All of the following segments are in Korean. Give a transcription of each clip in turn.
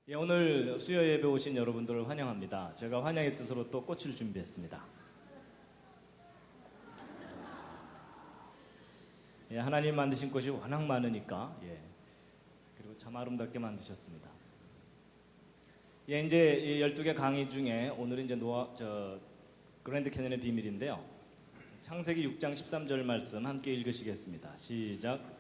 예, 오늘 수요 예배 오신 여러분들을 환영합니다. 제가 환영의 뜻으로 또 꽃을 준비했습니다. 예, 하나님 만드신 꽃이 워낙 많으니까 그리고 참 아름답게 만드셨습니다. 예, 이제 12개 강의 중에 오늘은 이제 그랜드 캐년의 비밀인데요. 창세기 6장 13절 말씀 함께 읽으시겠습니다. 시작.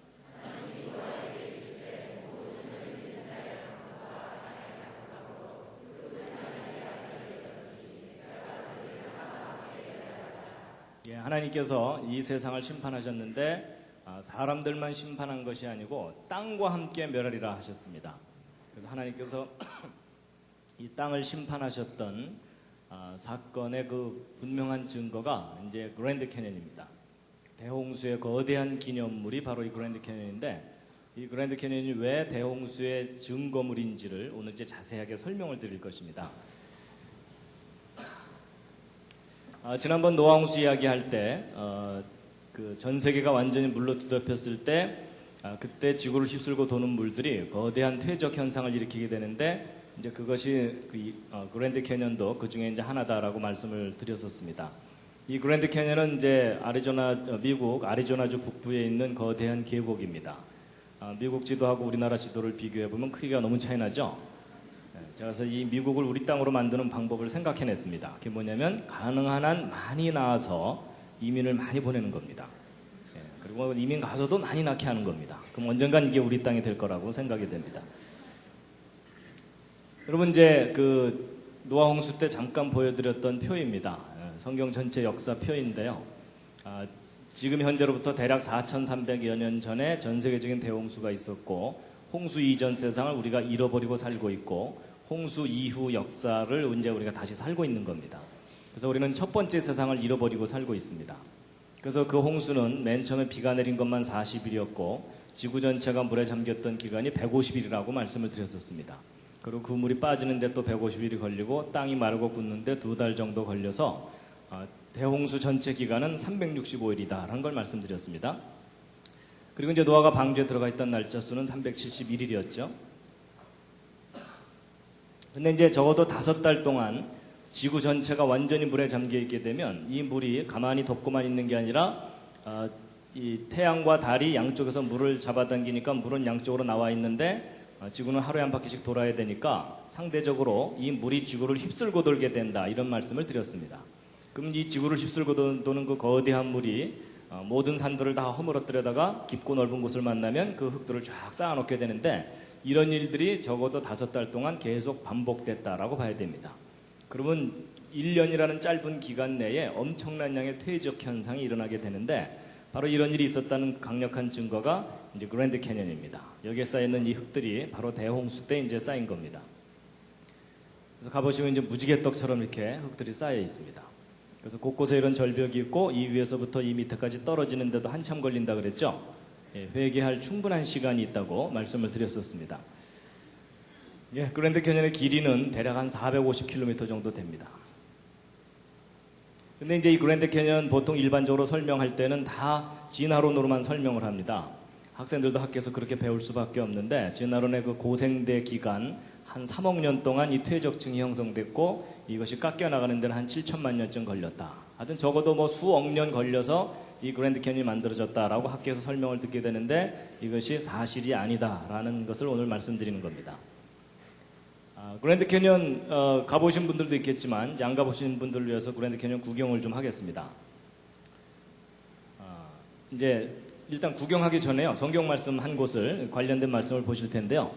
예, 하나님께서 이 세상을 심판하셨는데 사람들만 심판한 것이 아니고 땅과 함께 멸하리라 하셨습니다. 그래서 하나님께서 이 땅을 심판하셨던 사건의 그 분명한 증거가 이제 그랜드 캐년입니다. 대홍수의 거대한 기념물이 바로 이 그랜드 캐년인데, 이 그랜드 캐년이 왜 대홍수의 증거물인지를 오늘 이제 자세하게 설명을 드릴 것입니다. 지난번 노아홍수 이야기할 때 그 전 세계가 완전히 물로 뒤덮였을 때 그때 지구를 휩쓸고 도는 물들이 거대한 퇴적 현상을 일으키게 되는데, 이제 그것이 그랜드 캐년도 그 중에 이제 하나다라고 말씀을 드렸었습니다. 이 그랜드 캐년은 이제 미국 아리조나주 북부에 있는 거대한 계곡입니다. 미국 지도하고 우리나라 지도를 비교해 보면 크기가 너무 차이 나죠. 그래서 이 미국을 우리 땅으로 만드는 방법을 생각해냈습니다. 그게 뭐냐면 가능한 한 많이 낳아서 이민을 많이 보내는 겁니다. 그리고 이민 가서도 많이 낳게 하는 겁니다. 그럼 언젠간 이게 우리 땅이 될 거라고 생각이 됩니다. 여러분, 이제 그 노아 홍수 때 잠깐 보여드렸던 표입니다. 성경 전체 역사 표인데요. 지금 현재로부터 대략 4,300여 년 전에 전 세계적인 대홍수가 있었고, 홍수 이전 세상을 우리가 잃어버리고 살고 있고, 홍수 이후 역사를 이제 우리가 다시 살고 있는 겁니다. 그래서 우리는 첫 번째 세상을 잃어버리고 살고 있습니다. 그래서 그 홍수는 맨 처음에 비가 내린 것만 40일이었고 지구 전체가 물에 잠겼던 기간이 150일이라고 말씀을 드렸었습니다. 그리고 그 물이 빠지는데 또 150일이 걸리고 땅이 마르고 굳는데 2달 정도 걸려서 대홍수 전체 기간은 365일이다라는 걸 말씀드렸습니다. 그리고 이제 노아가 방주에 들어가 있던 날짜 수는 371일이었죠. 근데 이제 적어도 5달 동안 지구 전체가 완전히 물에 잠겨 있게 되면 이 물이 가만히 덮고만 있는 게 아니라 이 태양과 달이 양쪽에서 물을 잡아당기니까 물은 양쪽으로 나와 있는데 지구는 하루에 한 바퀴씩 돌아야 되니까 상대적으로 이 물이 지구를 휩쓸고 돌게 된다, 이런 말씀을 드렸습니다. 그럼 이 지구를 휩쓸고 도는 그 거대한 물이 모든 산들을 다 허물어뜨려다가 깊고 넓은 곳을 만나면 그 흙들을 쫙 쌓아놓게 되는데, 이런 일들이 적어도 5달 동안 계속 반복됐다라고 봐야 됩니다. 그러면 1년이라는 짧은 기간 내에 엄청난 양의 퇴적 현상이 일어나게 되는데, 바로 이런 일이 있었다는 강력한 증거가 이제 그랜드 캐년입니다. 여기에 쌓여있는 이 흙들이 바로 대홍수 때 이제 쌓인 겁니다. 그래서 가보시면 이제 무지개떡처럼 이렇게 흙들이 쌓여 있습니다. 그래서 곳곳에 이런 절벽이 있고 이 위에서부터 이 밑에까지 떨어지는데도 한참 걸린다 그랬죠. 회개할 충분한 시간이 있다고 말씀을 드렸었습니다. 그랜드 캐년의 길이는 대략 한 450km 정도 됩니다. 근데 이제 이 그랜드 캐년 보통 일반적으로 설명할 때는 다 진화론으로만 설명을 합니다. 학생들도 학교에서 그렇게 배울 수밖에 없는데, 진화론의 그 고생대 기간 한 3억 년 동안 이 퇴적층이 형성됐고 이것이 깎여나가는 데는 한 7천만 년쯤 걸렸다. 하여튼 적어도 뭐 수억 년 걸려서 이 그랜드 캐년이 만들어졌다라고 학교에서 설명을 듣게 되는데, 이것이 사실이 아니다라는 것을 오늘 말씀드리는 겁니다. 그랜드 캐년 가보신 분들도 있겠지만 안 가보신 분들을 위해서 그랜드 캐년 구경을 좀 하겠습니다. 이제 일단 구경하기 전에요, 성경 말씀 한 곳을 관련된 말씀을 보실 텐데요.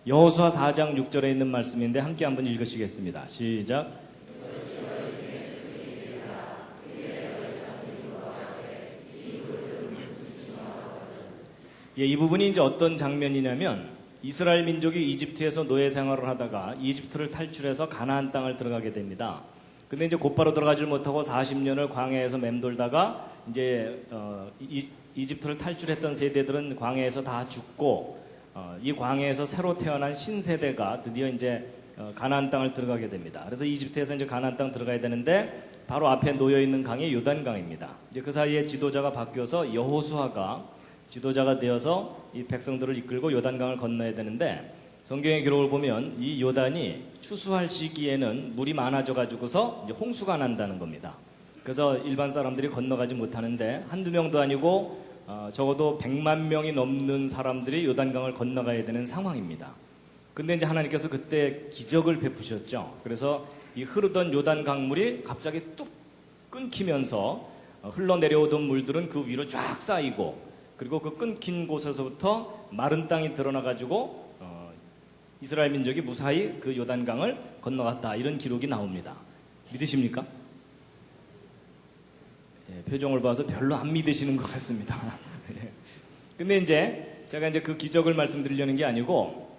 여호수아 4장 6절에 있는 말씀인데 함께 한번 읽으시겠습니다. 시작. 이 부분이 이제 어떤 장면이냐면, 이스라엘 민족이 이집트에서 노예 생활을 하다가 이집트를 탈출해서 가나안 땅을 들어가게 됩니다. 근데 이제 곧바로 들어가질 못하고 40년을 광야에서 맴돌다가 이제 이집트를 탈출했던 세대들은 광야에서 다 죽고 이 광야에서 새로 태어난 신세대가 드디어 이제 가나안 땅을 들어가게 됩니다. 그래서 이집트에서 이제 가나안 땅 들어가야 되는데 바로 앞에 놓여 있는 강이 요단강입니다. 이제 그 사이에 지도자가 바뀌어서 여호수아가 지도자가 되어서 이 백성들을 이끌고 요단강을 건너야 되는데, 성경의 기록을 보면 이 요단이 추수할 시기에는 물이 많아져 가지고서 이제 홍수가 난다는 겁니다. 그래서 일반 사람들이 건너가지 못하는데 한두 명도 아니고 적어도 100만 명이 넘는 사람들이 요단강을 건너가야 되는 상황입니다. 근데 이제 하나님께서 그때 기적을 베푸셨죠. 그래서 이 흐르던 요단 강물이 갑자기 뚝 끊기면서 흘러내려오던 물들은 그 위로 쫙 쌓이고, 그리고 그 끊긴 곳에서부터 마른 땅이 드러나가지고 이스라엘 민족이 무사히 그 요단강을 건너갔다, 이런 기록이 나옵니다. 믿으십니까? 예, 표정을 봐서 별로 안 믿으시는 것 같습니다. 근데 이제 제가 이제 그 기적을 말씀드리려는 게 아니고,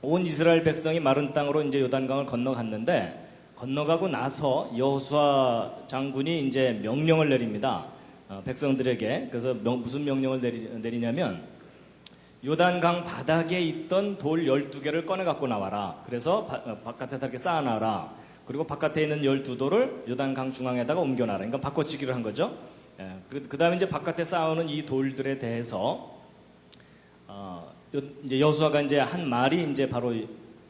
온 이스라엘 백성이 마른 땅으로 이제 요단강을 건너갔는데, 건너가고 나서 여호수아 장군이 이제 명령을 내립니다. 백성들에게. 그래서 무슨 명령을 내리냐면, 요단강 바닥에 있던 돌 12개를 꺼내 갖고 나와라. 그래서 바깥에다 이렇게 쌓아놔라. 그리고 바깥에 있는 12돌을 요단강 중앙에다가 옮겨놔라. 그러니까 바꿔치기를 한 거죠. 예, 그 다음에 이제 바깥에 쌓아오는 이 돌들에 대해서 이제 여호수아가 이제 한 말이 이제 바로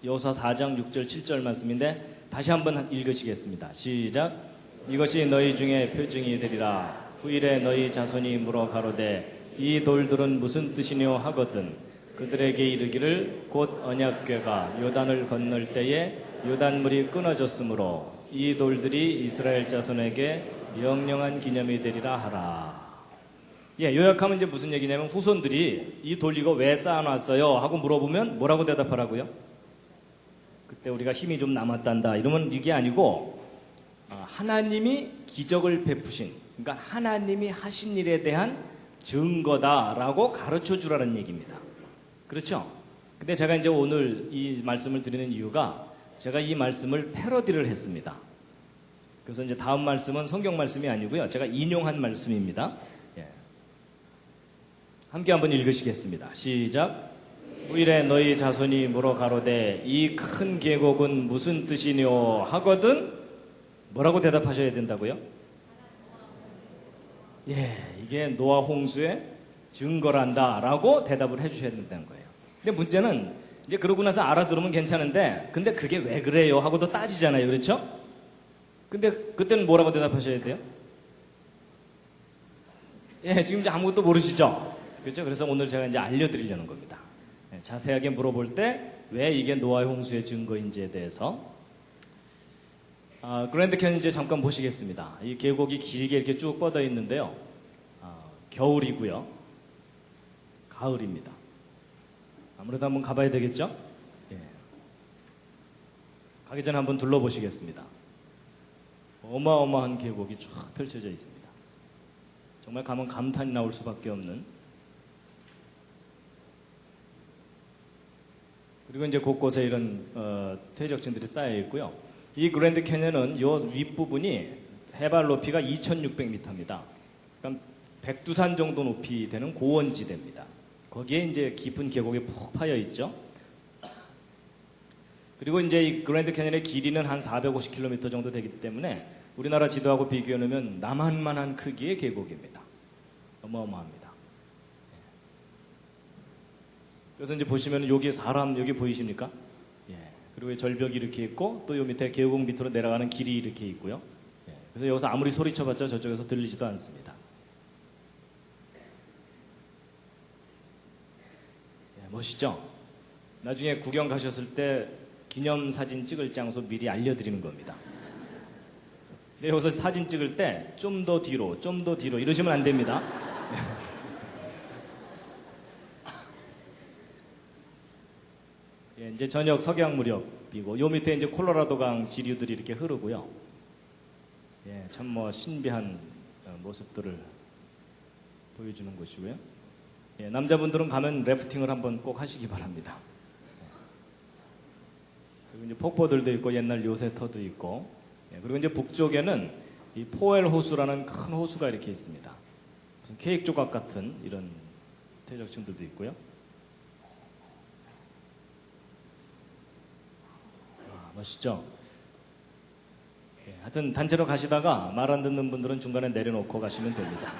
여호수아 4장 6절 7절 말씀인데, 다시 한번 읽으시겠습니다. 시작. 이것이 너희 중에 표징이 되리라. 후일에 너희 자손이 물어 가로되 이 돌들은 무슨 뜻이뇨 하거든 그들에게 이르기를 곧 언약궤가 요단을 건널 때에 요단물이 끊어졌으므로 이 돌들이 이스라엘 자손에게 영영한 기념이 되리라 하라. 예, 요약하면 이제 무슨 얘기냐면, 후손들이 이 돌 이거 왜 쌓아놨어요? 하고 물어보면 뭐라고 대답하라고요? 그때 우리가 힘이 좀 남았단다, 이러면 이게 아니고, 하나님이 기적을 베푸신, 그러니까 하나님이 하신 일에 대한 증거다라고 가르쳐 주라는 얘기입니다. 그렇죠? 근데 제가 이제 오늘 이 말씀을 드리는 이유가, 제가 이 말씀을 패러디를 했습니다. 그래서 이제 다음 말씀은 성경 말씀이 아니고요, 제가 인용한 말씀입니다. 예. 함께 한번 읽으시겠습니다. 시작. 후일에 너희 자손이 물어 가로되 이 큰 계곡은 무슨 뜻이뇨 하거든 뭐라고 대답하셔야 된다고요? 예, 이게 노아 홍수의 증거란다 라고 대답을 해주셔야 된다는 거예요. 근데 문제는 이제 그러고 나서 알아들으면 괜찮은데, 근데 그게 왜 그래요? 하고도 따지잖아요. 그렇죠? 근데 그때는 뭐라고 대답하셔야 돼요? 예, 지금 이제 아무것도 모르시죠? 그렇죠? 그래서 오늘 제가 이제 알려드리려는 겁니다. 예, 자세하게 물어볼 때 왜 이게 노아의 홍수의 증거인지에 대해서. 그랜드 캐년 이제 잠깐 보시겠습니다. 이 계곡이 길게 이렇게 쭉 뻗어 있는데요. 겨울이고요. 가을입니다. 아무래도 한번 가봐야 되겠죠? 예. 가기 전에 한번 둘러보시겠습니다. 어마어마한 계곡이 쫙 펼쳐져 있습니다. 정말 가면 감탄이 나올 수밖에 없는. 그리고 이제 곳곳에 이런 퇴적층들이 쌓여 있고요. 이 그랜드 캐년은 요 윗부분이 해발 높이가 2,600m입니다. 그러니까 백두산 정도 높이 되는 고원지대입니다. 거기에 이제 깊은 계곡이 푹 파여 있죠. 그리고 이제 이 그랜드 캐년의 길이는 한 450km 정도 되기 때문에 우리나라 지도하고 비교해 놓으면 남한만한 크기의 계곡입니다. 어마어마합니다. 그래서 이제 보시면 여기 사람 여기 보이십니까? 예. 그리고 절벽이 이렇게 있고 또 요 밑에 계곡 밑으로 내려가는 길이 이렇게 있고요. 예. 그래서 여기서 아무리 소리쳐봤자 저쪽에서 들리지도 않습니다. 예, 멋있죠? 나중에 구경 가셨을 때 기념사진 찍을 장소 미리 알려드리는 겁니다. 근데 여기서 사진 찍을 때 좀 더 뒤로, 좀 더 뒤로 이러시면 안 됩니다. 예, 이제 저녁 석양 무렵이고 요 밑에 이제 콜로라도강 지류들이 이렇게 흐르고요. 예, 참 뭐 신비한 모습들을 보여주는 곳이고요. 예, 남자분들은 가면 래프팅을 한번 꼭 하시기 바랍니다. 그리고 이제 폭포들도 있고 옛날 요새터도 있고, 예, 그리고 이제 북쪽에는 이 포엘 호수라는 큰 호수가 이렇게 있습니다. 무슨 케이크 조각 같은 이런 퇴적층들도 있고요. 멋있죠? 예, 하여튼 단체로 가시다가 말 안 듣는 분들은 중간에 내려놓고 가시면 됩니다.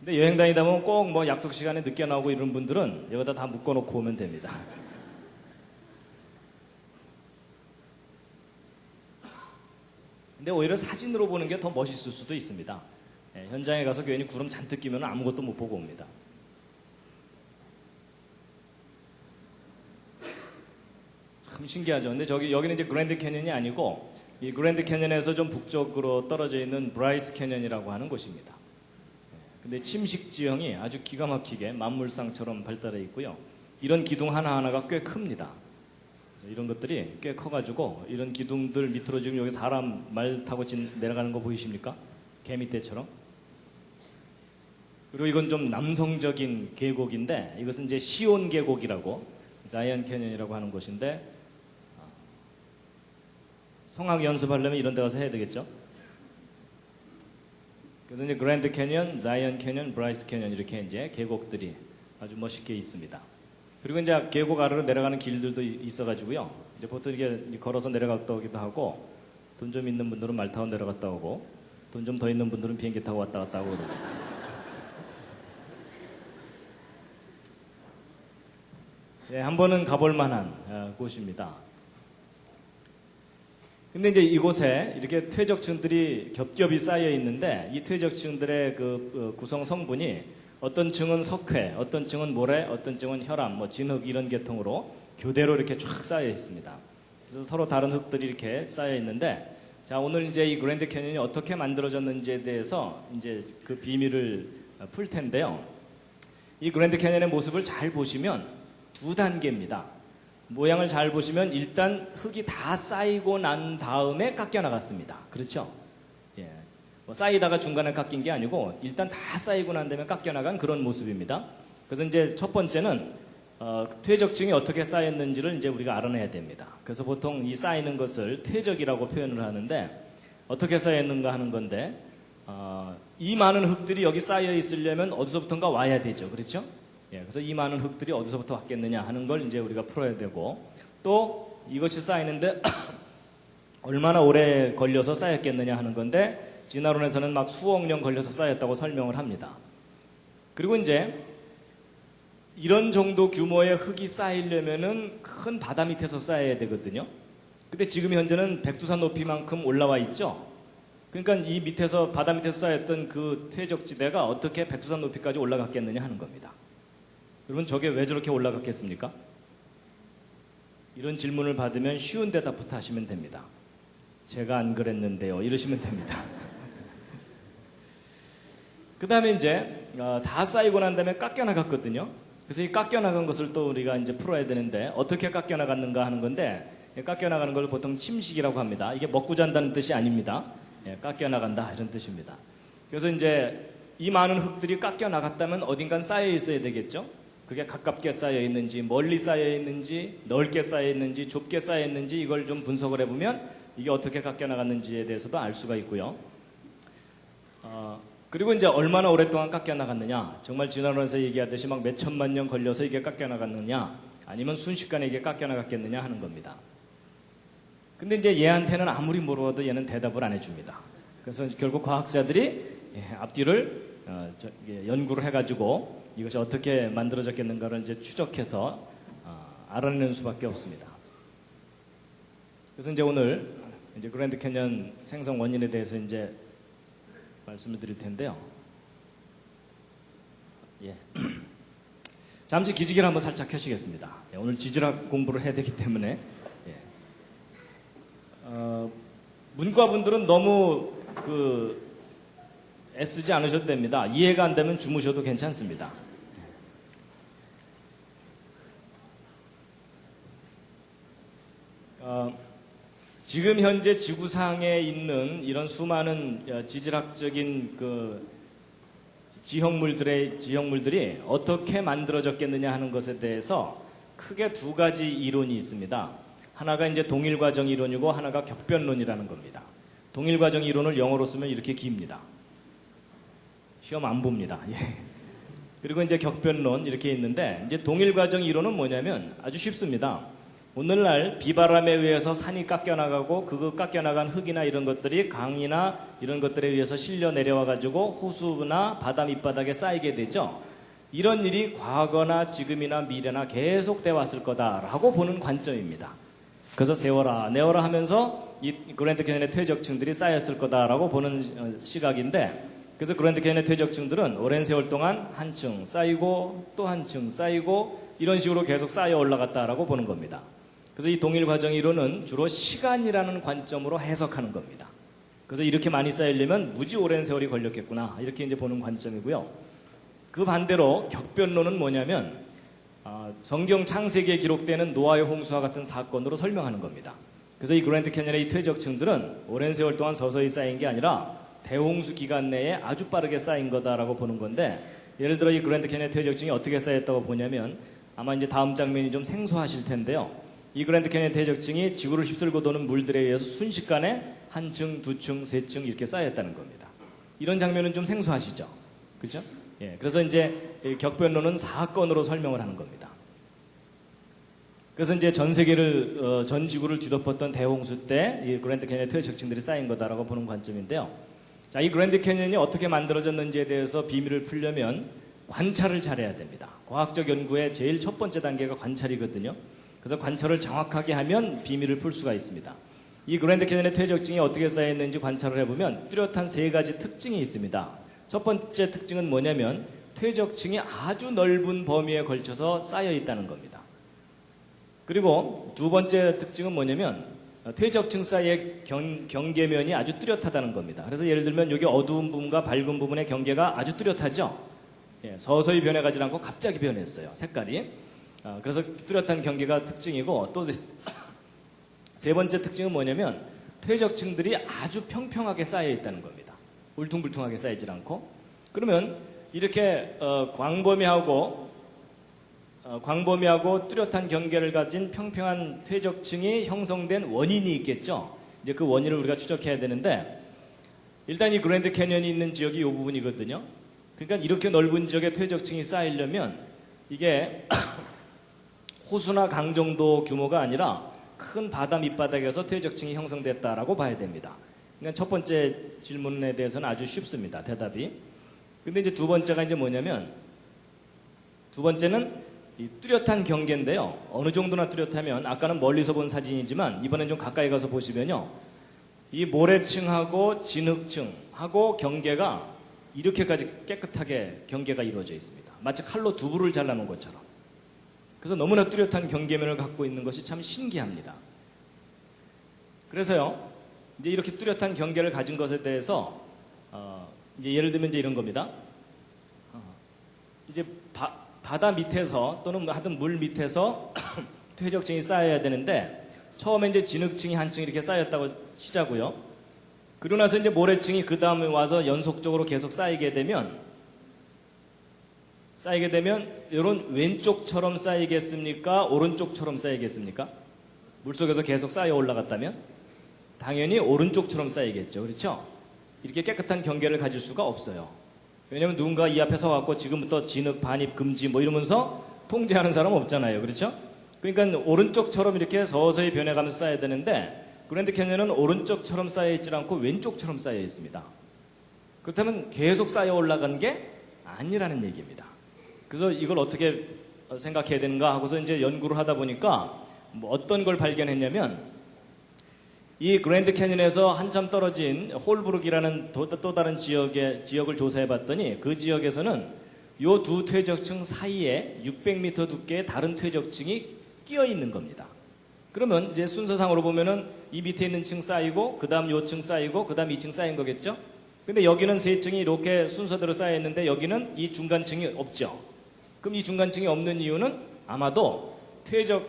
근데 여행 다니다 보면 꼭 뭐 약속 시간에 늦게 나오고 이런 분들은 여기다 다 묶어놓고 오면 됩니다. 근데 오히려 사진으로 보는 게 더 멋있을 수도 있습니다. 예, 현장에 가서 괜히 구름 잔뜩 끼면 아무것도 못 보고 옵니다. 참 신기하죠. 근데 여기는 이제 그랜드 캐년이 아니고 이 그랜드 캐년에서 좀 북쪽으로 떨어져 있는 브라이스 캐년이라고 하는 곳입니다. 근데 침식 지형이 아주 기가 막히게 만물상처럼 발달해 있고요. 이런 기둥 하나하나가 꽤 큽니다. 이런 것들이 꽤 커가지고 이런 기둥들 밑으로 지금 여기 사람 말 타고 내려가는 거 보이십니까? 개미떼처럼. 그리고 이건 좀 남성적인 계곡인데 이것은 이제 시온 계곡이라고 자이언 캐년이라고 하는 곳인데 성악 연습하려면 이런 데 가서 해야 되겠죠? 그래서 이제 그랜드 캐년, 자이언 캐년, 브라이스 캐년 이렇게 이제 계곡들이 아주 멋있게 있습니다. 그리고 이제 계곡 아래로 내려가는 길들도 있어가지고요. 이제 보통 이게 걸어서 내려갔다 오기도 하고 돈 좀 있는 분들은 말 타고 내려갔다 오고 돈 좀 더 있는 분들은 비행기 타고 왔다 갔다 하고 그럽니다. 예, 한 번은 가볼 만한 곳입니다. 근데 이제 이곳에 이렇게 퇴적층들이 겹겹이 쌓여 있는데 이 퇴적층들의 그 구성 성분이 어떤 층은 석회, 어떤 층은 모래, 어떤 층은 혈암, 뭐 진흙 이런 계통으로 교대로 이렇게 쫙 쌓여 있습니다. 그래서 서로 다른 흙들이 이렇게 쌓여 있는데 자, 오늘 이제 이 그랜드 캐년이 어떻게 만들어졌는지에 대해서 이제 그 비밀을 풀 텐데요. 이 그랜드 캐년의 모습을 잘 보시면 두 단계입니다. 모양을 잘 보시면 일단 흙이 다 쌓이고 난 다음에 깎여 나갔습니다. 그렇죠? 예. 뭐 쌓이다가 중간에 깎인 게 아니고 일단 다 쌓이고 난 다음에 깎여 나간 그런 모습입니다. 그래서 이제 첫 번째는 퇴적층이 어떻게 쌓였는지를 이제 우리가 알아내야 됩니다. 그래서 보통 이 쌓이는 것을 퇴적이라고 표현을 하는데 어떻게 쌓였는가 하는 건데 이 많은 흙들이 여기 쌓여 있으려면 어디서부턴가 와야 되죠. 그렇죠? 예, 그래서 이 많은 흙들이 어디서부터 왔겠느냐 하는 걸 이제 우리가 풀어야 되고 또 이것이 쌓이는데 얼마나 오래 걸려서 쌓였겠느냐 하는 건데 진화론에서는 막 수억 년 걸려서 쌓였다고 설명을 합니다. 그리고 이제 이런 정도 규모의 흙이 쌓이려면은 큰 바다 밑에서 쌓여야 되거든요. 근데 지금 현재는 백두산 높이만큼 올라와 있죠. 그러니까 이 밑에서 바다 밑에서 쌓였던 그 퇴적지대가 어떻게 백두산 높이까지 올라갔겠느냐 하는 겁니다. 여러분 저게 왜 저렇게 올라갔겠습니까? 이런 질문을 받으면 쉬운 대답부터 하시면 됩니다. 제가 안 그랬는데요. 이러시면 됩니다. 그 다음에 이제 다 쌓이고 난 다음에 깎여 나갔거든요. 그래서 이 깎여 나간 것을 또 우리가 이제 풀어야 되는데 어떻게 깎여 나갔는가 하는 건데 깎여 나가는 걸 보통 침식이라고 합니다. 이게 먹고 잔다는 뜻이 아닙니다. 예, 깎여 나간다 이런 뜻입니다. 그래서 이제 이 많은 흙들이 깎여 나갔다면 어딘간 쌓여 있어야 되겠죠. 그게 가깝게 쌓여 있는지 멀리 쌓여 있는지 넓게 쌓여 있는지 좁게 쌓여 있는지 이걸 좀 분석을 해보면 이게 어떻게 깎여 나갔는지에 대해서도 알 수가 있고요. 그리고 이제 얼마나 오랫동안 깎여 나갔느냐, 정말 진화론에서 얘기하듯이 막 몇 천만 년 걸려서 이게 깎여 나갔느냐 아니면 순식간에 이게 깎여 나갔겠느냐 하는 겁니다. 근데 이제 얘한테는 아무리 물어봐도 얘는 대답을 안 해줍니다. 그래서 결국 과학자들이 앞뒤를 연구를 해가지고 이것이 어떻게 만들어졌겠는가를 이제 추적해서 알아내는 수밖에 없습니다. 그래서 이제 오늘 이제 그랜드 캐년 생성 원인에 대해서 이제 말씀을 드릴 텐데요. 예. 잠시 기지개를 한번 살짝 켜시겠습니다. 예, 오늘 지질학 공부를 해야 되기 때문에 예. 문과분들은 너무 애쓰지 않으셔도 됩니다. 이해가 안 되면 주무셔도 괜찮습니다. 지금 현재 지구상에 있는 이런 수많은 지질학적인 지형물들이 어떻게 만들어졌겠느냐 하는 것에 대해서 크게 두 가지 이론이 있습니다. 하나가 이제 동일과정 이론이고 하나가 격변론이라는 겁니다. 동일과정 이론을 영어로 쓰면 이렇게 깁니다. 시험 안 봅니다. 예. 그리고 이제 격변론 이렇게 있는데 이제 동일과정 이론은 뭐냐면 아주 쉽습니다. 오늘날 비바람에 의해서 산이 깎여나가고 그 깎여나간 흙이나 이런 것들이 강이나 이런 것들에 의해서 실려 내려와 가지고 호수나 바다 밑바닥에 쌓이게 되죠. 이런 일이 과거나 지금이나 미래나 계속돼 왔을 거다라고 보는 관점입니다. 그래서 세워라 내워라 하면서 이 그랜드 캐니언의 퇴적층들이 쌓였을 거다라고 보는 시각인데, 그래서 그랜드 캐니언의 퇴적층들은 오랜 세월 동안 한 층 쌓이고 또 한 층 쌓이고 이런 식으로 계속 쌓여 올라갔다라고 보는 겁니다. 그래서 이 동일 과정 이론은 주로 시간이라는 관점으로 해석하는 겁니다. 그래서 이렇게 많이 쌓이려면 무지 오랜 세월이 걸렸겠구나 이렇게 이제 보는 관점이고요. 그 반대로 격변론은 뭐냐면 성경 창세기에 기록되는 노아의 홍수와 같은 사건으로 설명하는 겁니다. 그래서 이 그랜드 캐니언의 이 퇴적층들은 오랜 세월 동안 서서히 쌓인 게 아니라 대홍수 기간 내에 아주 빠르게 쌓인 거다라고 보는 건데, 예를 들어 이 그랜드 캐니언의 퇴적층이 어떻게 쌓였다고 보냐면, 아마 이제 다음 장면이 좀 생소하실 텐데요. 이 그랜드 캐니언 퇴적층이 지구를 휩쓸고 도는 물들에 의해서 순식간에 한 층, 두 층, 세 층 이렇게 쌓였다는 겁니다. 이런 장면은 좀 생소하시죠? 그죠? 예, 그래서 이제 격변론은 사건으로 설명을 하는 겁니다. 그래서 이제 전 세계를, 전 지구를 뒤덮었던 대홍수 때 이 그랜드 캐니언 퇴적층들이 쌓인 거다라고 보는 관점인데요. 자, 이 그랜드 캐니언이 어떻게 만들어졌는지에 대해서 비밀을 풀려면 관찰을 잘해야 됩니다. 과학적 연구의 제일 첫 번째 단계가 관찰이거든요. 그래서 관찰을 정확하게 하면 비밀을 풀 수가 있습니다. 이 그랜드 캐니언의 퇴적층이 어떻게 쌓여있는지 관찰을 해보면 뚜렷한 세 가지 특징이 있습니다. 첫 번째 특징은 뭐냐면 퇴적층이 아주 넓은 범위에 걸쳐서 쌓여 있다는 겁니다. 그리고 두 번째 특징은 뭐냐면 퇴적층 사이의 경계면이 아주 뚜렷하다는 겁니다. 그래서 예를 들면 여기 어두운 부분과 밝은 부분의 경계가 아주 뚜렷하죠. 예, 서서히 변해가지 않고 갑자기 변했어요. 색깔이. 그래서 뚜렷한 경계가 특징이고, 또 세 번째 특징은 뭐냐면 퇴적층들이 아주 평평하게 쌓여 있다는 겁니다. 울퉁불퉁하게 쌓이질 않고. 그러면 이렇게 광범위하고 뚜렷한 경계를 가진 평평한 퇴적층이 형성된 원인이 있겠죠. 이제 그 원인을 우리가 추적해야 되는데, 일단 이 그랜드 캐니언이 있는 지역이 이 부분이거든요. 그러니까 이렇게 넓은 지역에 퇴적층이 쌓이려면 이게 호수나 강 정도 규모가 아니라 큰 바다 밑바닥에서 퇴적층이 형성됐다라고 봐야 됩니다. 그러니까 첫 번째 질문에 대해서는 아주 쉽습니다. 대답이. 근데 이제 두 번째가 이제 뭐냐면, 두 번째는 이 뚜렷한 경계인데요. 어느 정도나 뚜렷하면, 아까는 멀리서 본 사진이지만 이번엔 좀 가까이 가서 보시면요. 이 모래층하고 진흙층하고 경계가 이렇게까지 깨끗하게 경계가 이루어져 있습니다. 마치 칼로 두부를 잘라놓은 것처럼. 그래서 너무나 뚜렷한 경계면을 갖고 있는 것이 참 신기합니다. 그래서요, 이제 이렇게 뚜렷한 경계를 가진 것에 대해서 이제 예를 들면 이제 이런 겁니다. 이제 바다 밑에서 또는 하여튼 물 밑에서 퇴적층이 쌓여야 되는데, 처음에 이제 진흙층이 한 층 이렇게 쌓였다고 치자고요. 그러고 나서 이제 모래층이 그 다음에 와서 연속적으로 계속 쌓이게 되면 이런 왼쪽처럼 쌓이겠습니까? 오른쪽처럼 쌓이겠습니까? 물속에서 계속 쌓여 올라갔다면 당연히 오른쪽처럼 쌓이겠죠. 그렇죠? 이렇게 깨끗한 경계를 가질 수가 없어요. 왜냐하면 누군가 이 앞에 서갖고 지금부터 진흙, 반입, 금지 뭐 이러면서 통제하는 사람 없잖아요. 그렇죠? 그러니까 오른쪽처럼 이렇게 서서히 변해가면서 쌓여야 되는데, 그랜드 캐니언은 오른쪽처럼 쌓여있지 않고 왼쪽처럼 쌓여 있습니다. 그렇다면 계속 쌓여 올라간 게 아니라는 얘기입니다. 그래서 이걸 어떻게 생각해야 되는가 하고서 이제 연구를 하다 보니까 뭐 어떤 걸 발견했냐면, 이 그랜드 캐니언에서 한참 떨어진 홀브룩이라는 또 다른 지역을 조사해 봤더니 그 지역에서는 요 두 퇴적층 사이에 600m 두께의 다른 퇴적층이 끼어 있는 겁니다. 그러면 이제 순서상으로 보면은 이 밑에 있는 층 쌓이고, 그 다음 요 층 쌓이고, 그 다음 이 층 쌓인 거겠죠? 근데 여기는 세 층이 이렇게 순서대로 쌓여 있는데 여기는 이 중간층이 없죠. 그럼 이 중간층이 없는 이유는 아마도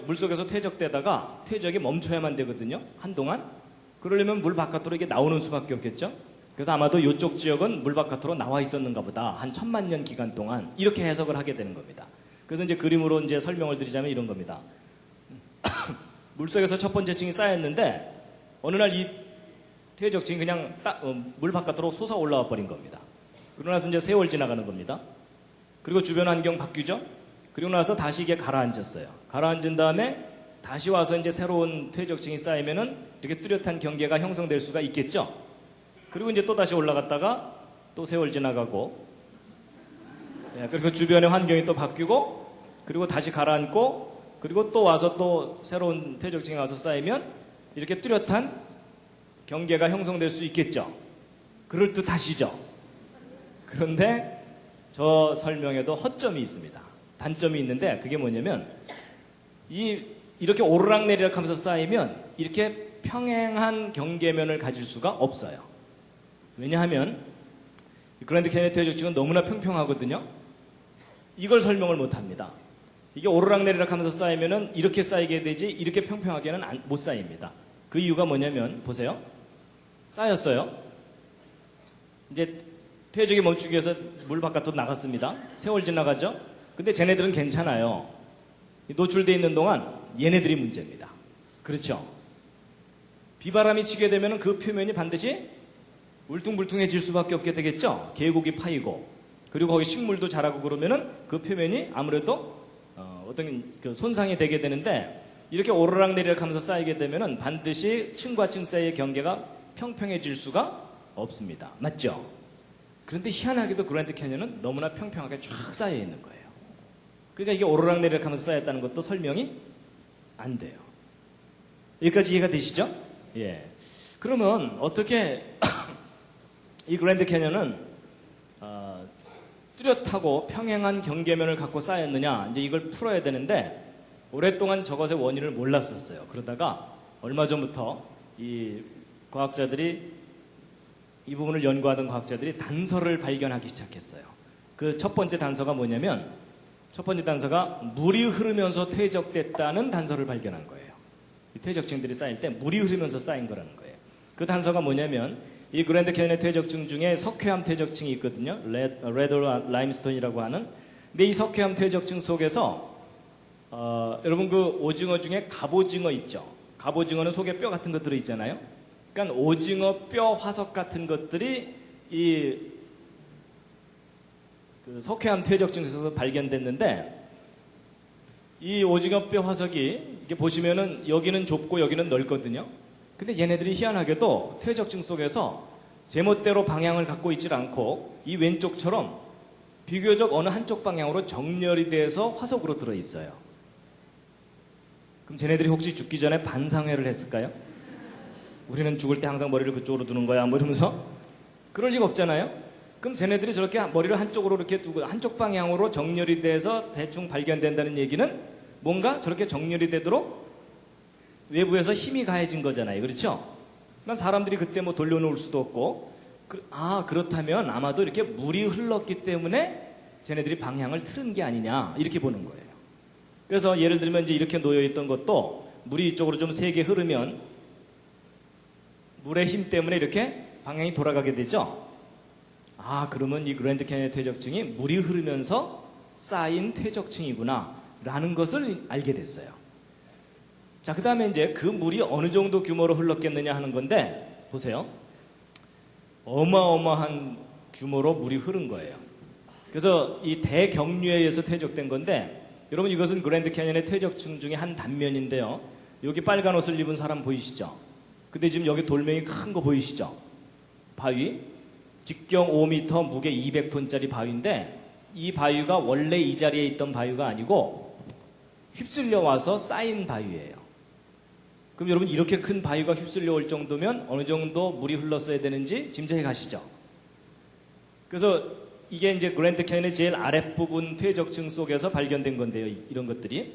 물속에서 퇴적되다가 퇴적이 멈춰야만 되거든요. 한동안. 그러려면 물 바깥으로 이게 나오는 수밖에 없겠죠. 그래서 아마도 이쪽 지역은 물 바깥으로 나와 있었는가 보다. 한 1000만 년 기간 동안. 이렇게 해석을 하게 되는 겁니다. 그래서 이제 그림으로 이제 설명을 드리자면 이런 겁니다. 물속에서 첫 번째 층이 쌓였는데 어느 날 이 퇴적층이 그냥 물 바깥으로 솟아 올라와 버린 겁니다. 그러고 나서 이제 세월 지나가는 겁니다. 그리고 주변 환경 바뀌죠. 그리고 나서 다시 이게 가라앉았어요. 가라앉은 다음에 다시 와서 이제 새로운 퇴적층이 쌓이면은 이렇게 뚜렷한 경계가 형성될 수가 있겠죠. 그리고 이제 또 다시 올라갔다가 또 세월 지나가고, 예, 그리고 주변의 환경이 또 바뀌고, 그리고 다시 가라앉고, 그리고 또 와서 또 새로운 퇴적층이 와서 쌓이면 이렇게 뚜렷한 경계가 형성될 수 있겠죠. 그럴듯하시죠. 그런데 저 설명에도 허점이 있습니다. 단점이 있는데 그게 뭐냐면 이렇게 오르락내리락 하면서 쌓이면 이렇게 평행한 경계면을 가질 수가 없어요. 왜냐하면 그랜드 캐니언의 퇴적층은 너무나 평평하거든요. 이걸 설명을 못합니다. 이게 오르락내리락 하면서 쌓이면은 이렇게 쌓이게 되지 이렇게 평평하게는 못 쌓입니다. 그 이유가 뭐냐면 보세요. 쌓였어요. 이제 퇴적이 멈추기 위해서 물 바깥으로 나갔습니다. 세월 지나가죠. 근데 쟤네들은 괜찮아요. 노출되어 있는 동안 얘네들이 문제입니다. 그렇죠? 비바람이 치게 되면 그 표면이 반드시 울퉁불퉁해질 수밖에 없게 되겠죠. 계곡이 파이고 그리고 거기 식물도 자라고 그러면은 그 표면이 아무래도 어떤 그 손상이 되게 되는데 이렇게 오르락내리락 하면서 쌓이게 되면은 반드시 층과 층 사이의 경계가 평평해질 수가 없습니다. 맞죠? 그런데 희한하게도 그랜드 캐니언은 너무나 평평하게 쫙 쌓여 있는 거예요. 그러니까 이게 오르락내리락 하면서 쌓였다는 것도 설명이 안 돼요. 여기까지 이해가 되시죠? 예. 그러면 어떻게 이 그랜드 캐니언은 뚜렷하고 평행한 경계면을 갖고 쌓였느냐, 이제 이걸 풀어야 되는데 오랫동안 저것의 원인을 몰랐었어요. 그러다가 얼마 전부터 이 과학자들이 이 부분을 연구하던 과학자들이 단서를 발견하기 시작했어요. 그 첫 번째 단서가 뭐냐면 첫 번째 단서가 물이 흐르면서 퇴적됐다는 단서를 발견한 거예요. 이 퇴적층들이 쌓일 때 물이 흐르면서 쌓인 거라는 거예요. 그 단서가 뭐냐면 이 그랜드 캐니언의 퇴적층 중에 석회암 퇴적층이 있거든요. 레드 라임스톤이라고 하는. 근데 이 석회암 퇴적층 속에서 여러분 그 오징어 중에 갑오징어 있죠. 갑오징어는 속에 뼈 같은 거 들어있잖아요. 그러니까 오징어 뼈 화석 같은 것들이 그 석회암 퇴적층에서 발견됐는데 이 오징어 뼈 화석이 이렇게 보시면은 여기는 좁고 여기는 넓거든요. 근데 얘네들이 희한하게도 퇴적층 속에서 제멋대로 방향을 갖고 있질 않고 이 왼쪽처럼 비교적 어느 한쪽 방향으로 정렬이 돼서 화석으로 들어있어요. 그럼 쟤네들이 혹시 죽기 전에 반상회를 했을까요? 우리는 죽을 때 항상 머리를 그쪽으로 두는 거야 뭐 이러면서 그럴 리가 없잖아요. 그럼 쟤네들이 저렇게 머리를 한쪽으로 이렇게 두고 한쪽 방향으로 정렬이 돼서 대충 발견된다는 얘기는 뭔가 저렇게 정렬이 되도록 외부에서 힘이 가해진 거잖아요. 그렇죠? 난 사람들이 그때 뭐 돌려놓을 수도 없고 그렇다면 아마도 이렇게 물이 흘렀기 때문에 쟤네들이 방향을 틀은 게 아니냐 이렇게 보는 거예요. 그래서 예를 들면 이제 이렇게 놓여있던 것도 물이 이쪽으로 좀 세게 흐르면 물의 힘 때문에 이렇게 방향이 돌아가게 되죠. 그러면 이 그랜드 캐니언의 퇴적층이 물이 흐르면서 쌓인 퇴적층이구나 라는 것을 알게 됐어요. 자, 그 다음에 이제 그 물이 어느 정도 규모로 흘렀겠느냐 하는 건데 보세요. 어마어마한 규모로 물이 흐른 거예요. 그래서 이 대경류에 의해서 퇴적된 건데 여러분 이것은 그랜드 캐니언의 퇴적층 중에 한 단면인데요. 여기 빨간 옷을 입은 사람 보이시죠? 근데 지금 여기 돌멩이 큰 거 보이시죠? 바위 직경 5m 무게 200톤짜리 바위인데 이 바위가 원래 이 자리에 있던 바위가 아니고 휩쓸려 와서 쌓인 바위예요. 그럼 여러분 이렇게 큰 바위가 휩쓸려 올 정도면 어느 정도 물이 흘렀어야 되는지 짐작해 가시죠. 그래서 이게 이제 그랜드 캐니언의 제일 아랫부분 퇴적층 속에서 발견된 건데요. 이런 것들이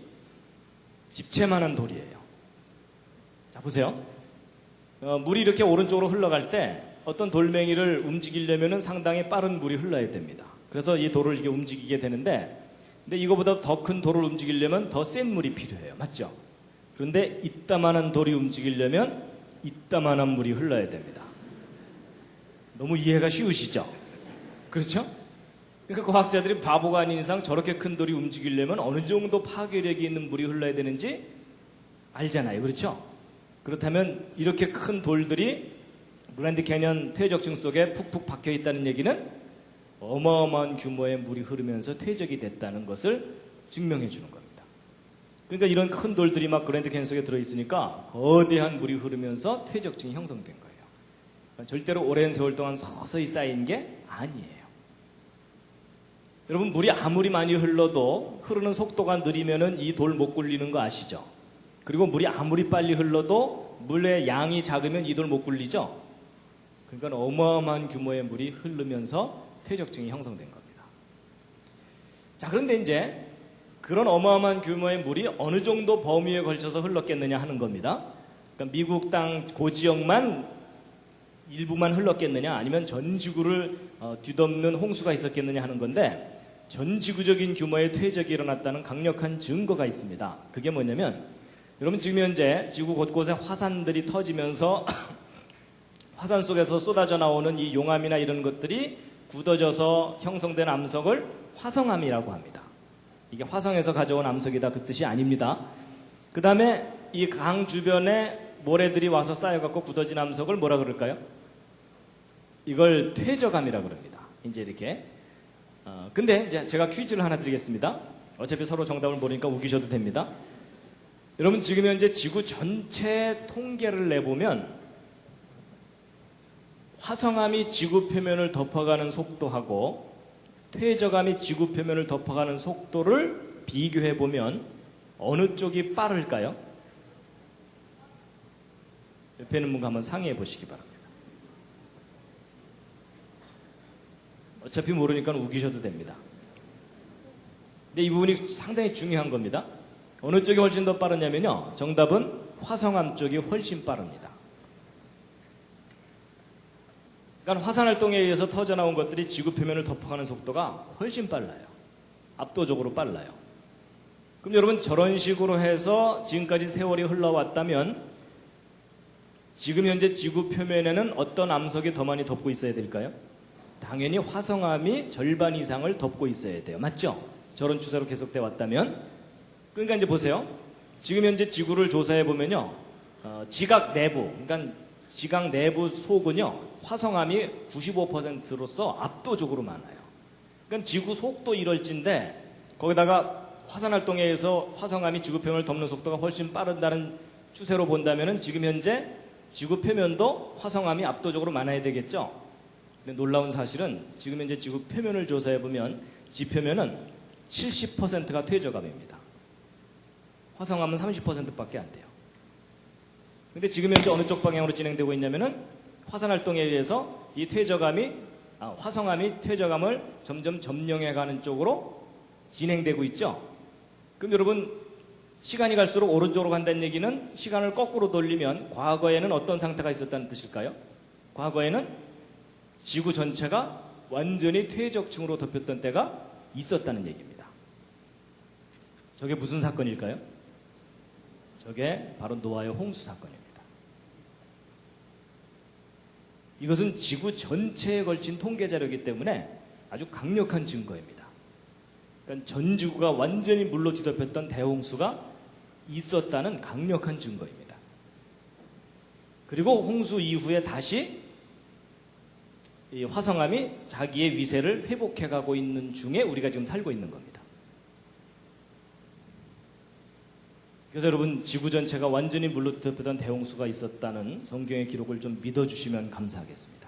집채만한 돌이에요. 자, 보세요. 물이 이렇게 오른쪽으로 흘러갈 때 어떤 돌멩이를 움직이려면 상당히 빠른 물이 흘러야 됩니다. 그래서 이 돌을 이렇게 움직이게 되는데 근데 이거보다 더 큰 돌을 움직이려면 더 센 물이 필요해요. 맞죠? 그런데 이따만한 돌이 움직이려면 이따만한 물이 흘러야 됩니다. 너무 이해가 쉬우시죠? 그렇죠? 그러니까 과학자들이 바보가 아닌 이상 저렇게 큰 돌이 움직이려면 어느 정도 파괴력이 있는 물이 흘러야 되는지 알잖아요. 그렇죠? 그렇다면 이렇게 큰 돌들이 그랜드 캐니언 퇴적층 속에 푹푹 박혀 있다는 얘기는 어마어마한 규모의 물이 흐르면서 퇴적이 됐다는 것을 증명해 주는 겁니다. 그러니까 이런 큰 돌들이 막 그랜드 캐니언 속에 들어있으니까 거대한 물이 흐르면서 퇴적층이 형성된 거예요. 그러니까 절대로 오랜 세월 동안 서서히 쌓인 게 아니에요. 여러분, 물이 아무리 많이 흘러도 흐르는 속도가 느리면은 이 돌 못 굴리는 거 아시죠? 그리고 물이 아무리 빨리 흘러도 물의 양이 작으면 이 돌 못 굴리죠? 그러니까 어마어마한 규모의 물이 흐르면서 퇴적층이 형성된 겁니다. 자, 그런데 이제 그런 어마어마한 규모의 물이 어느 정도 범위에 걸쳐서 흘렀겠느냐 하는 겁니다. 그러니까 미국 땅 고지역만 일부만 흘렀겠느냐, 아니면 전 지구를 뒤덮는 홍수가 있었겠느냐 하는 건데, 전 지구적인 규모의 퇴적이 일어났다는 강력한 증거가 있습니다. 그게 뭐냐면, 여러분 지금 현재 지구 곳곳에 화산들이 터지면서 화산 속에서 쏟아져 나오는 이 용암이나 이런 것들이 굳어져서 형성된 암석을 화성암이라고 합니다. 이게 화성에서 가져온 암석이다 그 뜻이 아닙니다. 그 다음에 이 강 주변에 모래들이 와서 쌓여갖고 굳어진 암석을 뭐라 그럴까요? 이걸 퇴적암이라고 그럽니다. 이제 이렇게. 근데 이제 제가 퀴즈를 하나 드리겠습니다. 어차피 서로 정답을 모르니까 우기셔도 됩니다. 여러분 지금 현재 지구 전체 통계를 내보면 화성암이 지구 표면을 덮어가는 속도하고 퇴적암이 지구 표면을 덮어가는 속도를 비교해보면 어느 쪽이 빠를까요? 옆에 있는 분과 한번 상의해 보시기 바랍니다. 어차피 모르니까 우기셔도 됩니다. 근데 이 부분이 상당히 중요한 겁니다. 어느 쪽이 훨씬 더 빠르냐면요, 정답은 화성암 쪽이 훨씬 빠릅니다. 그러니까 화산활동에 의해서 터져나온 것들이 지구 표면을 덮어가는 속도가 훨씬 빨라요. 압도적으로 빨라요. 그럼 여러분 저런 식으로 해서 지금까지 세월이 흘러왔다면 지금 현재 지구 표면에는 어떤 암석이 더 많이 덮고 있어야 될까요? 당연히 화성암이 절반 이상을 덮고 있어야 돼요. 맞죠? 저런 추세로 계속돼 왔다면. 그러니까 이제 보세요. 지금 현재 지구를 조사해 보면요, 지각 내부, 그러니까 지각 내부 속은요, 화성암이 95%로서 압도적으로 많아요. 그러니까 지구 속도 1월지인데 거기다가 화산활동에 의해서 화성암이 지구 표면을 덮는 속도가 훨씬 빠른다는 추세로 본다면은 지금 현재 지구 표면도 화성암이 압도적으로 많아야 되겠죠. 근데 놀라운 사실은 지금 현재 지구 표면을 조사해 보면 지표면은 70%가 퇴적암입니다. 화성암은 30%밖에 안 돼요. 근데 지금 현재 어느 쪽 방향으로 진행되고 있냐면은 화산활동에 의해서 이 화성암이 퇴적암을 점점 점령해가는 쪽으로 진행되고 있죠. 그럼 여러분 시간이 갈수록 오른쪽으로 간다는 얘기는 시간을 거꾸로 돌리면 과거에는 어떤 상태가 있었다는 뜻일까요? 과거에는 지구 전체가 완전히 퇴적층으로 덮였던 때가 있었다는 얘기입니다. 저게 무슨 사건일까요? 저게 바로 노아의 홍수 사건입니다. 이것은 지구 전체에 걸친 통계 자료이기 때문에 아주 강력한 증거입니다. 그러니까 전 지구가 완전히 물로 뒤덮였던 대홍수가 있었다는 강력한 증거입니다. 그리고 홍수 이후에 다시 이 화성암이 자기의 위세를 회복해가고 있는 중에 우리가 지금 살고 있는 겁니다. 그래서 여러분 지구 전체가 완전히 물로 뒤덮였던 대홍수가 있었다는 성경의 기록을 좀 믿어주시면 감사하겠습니다.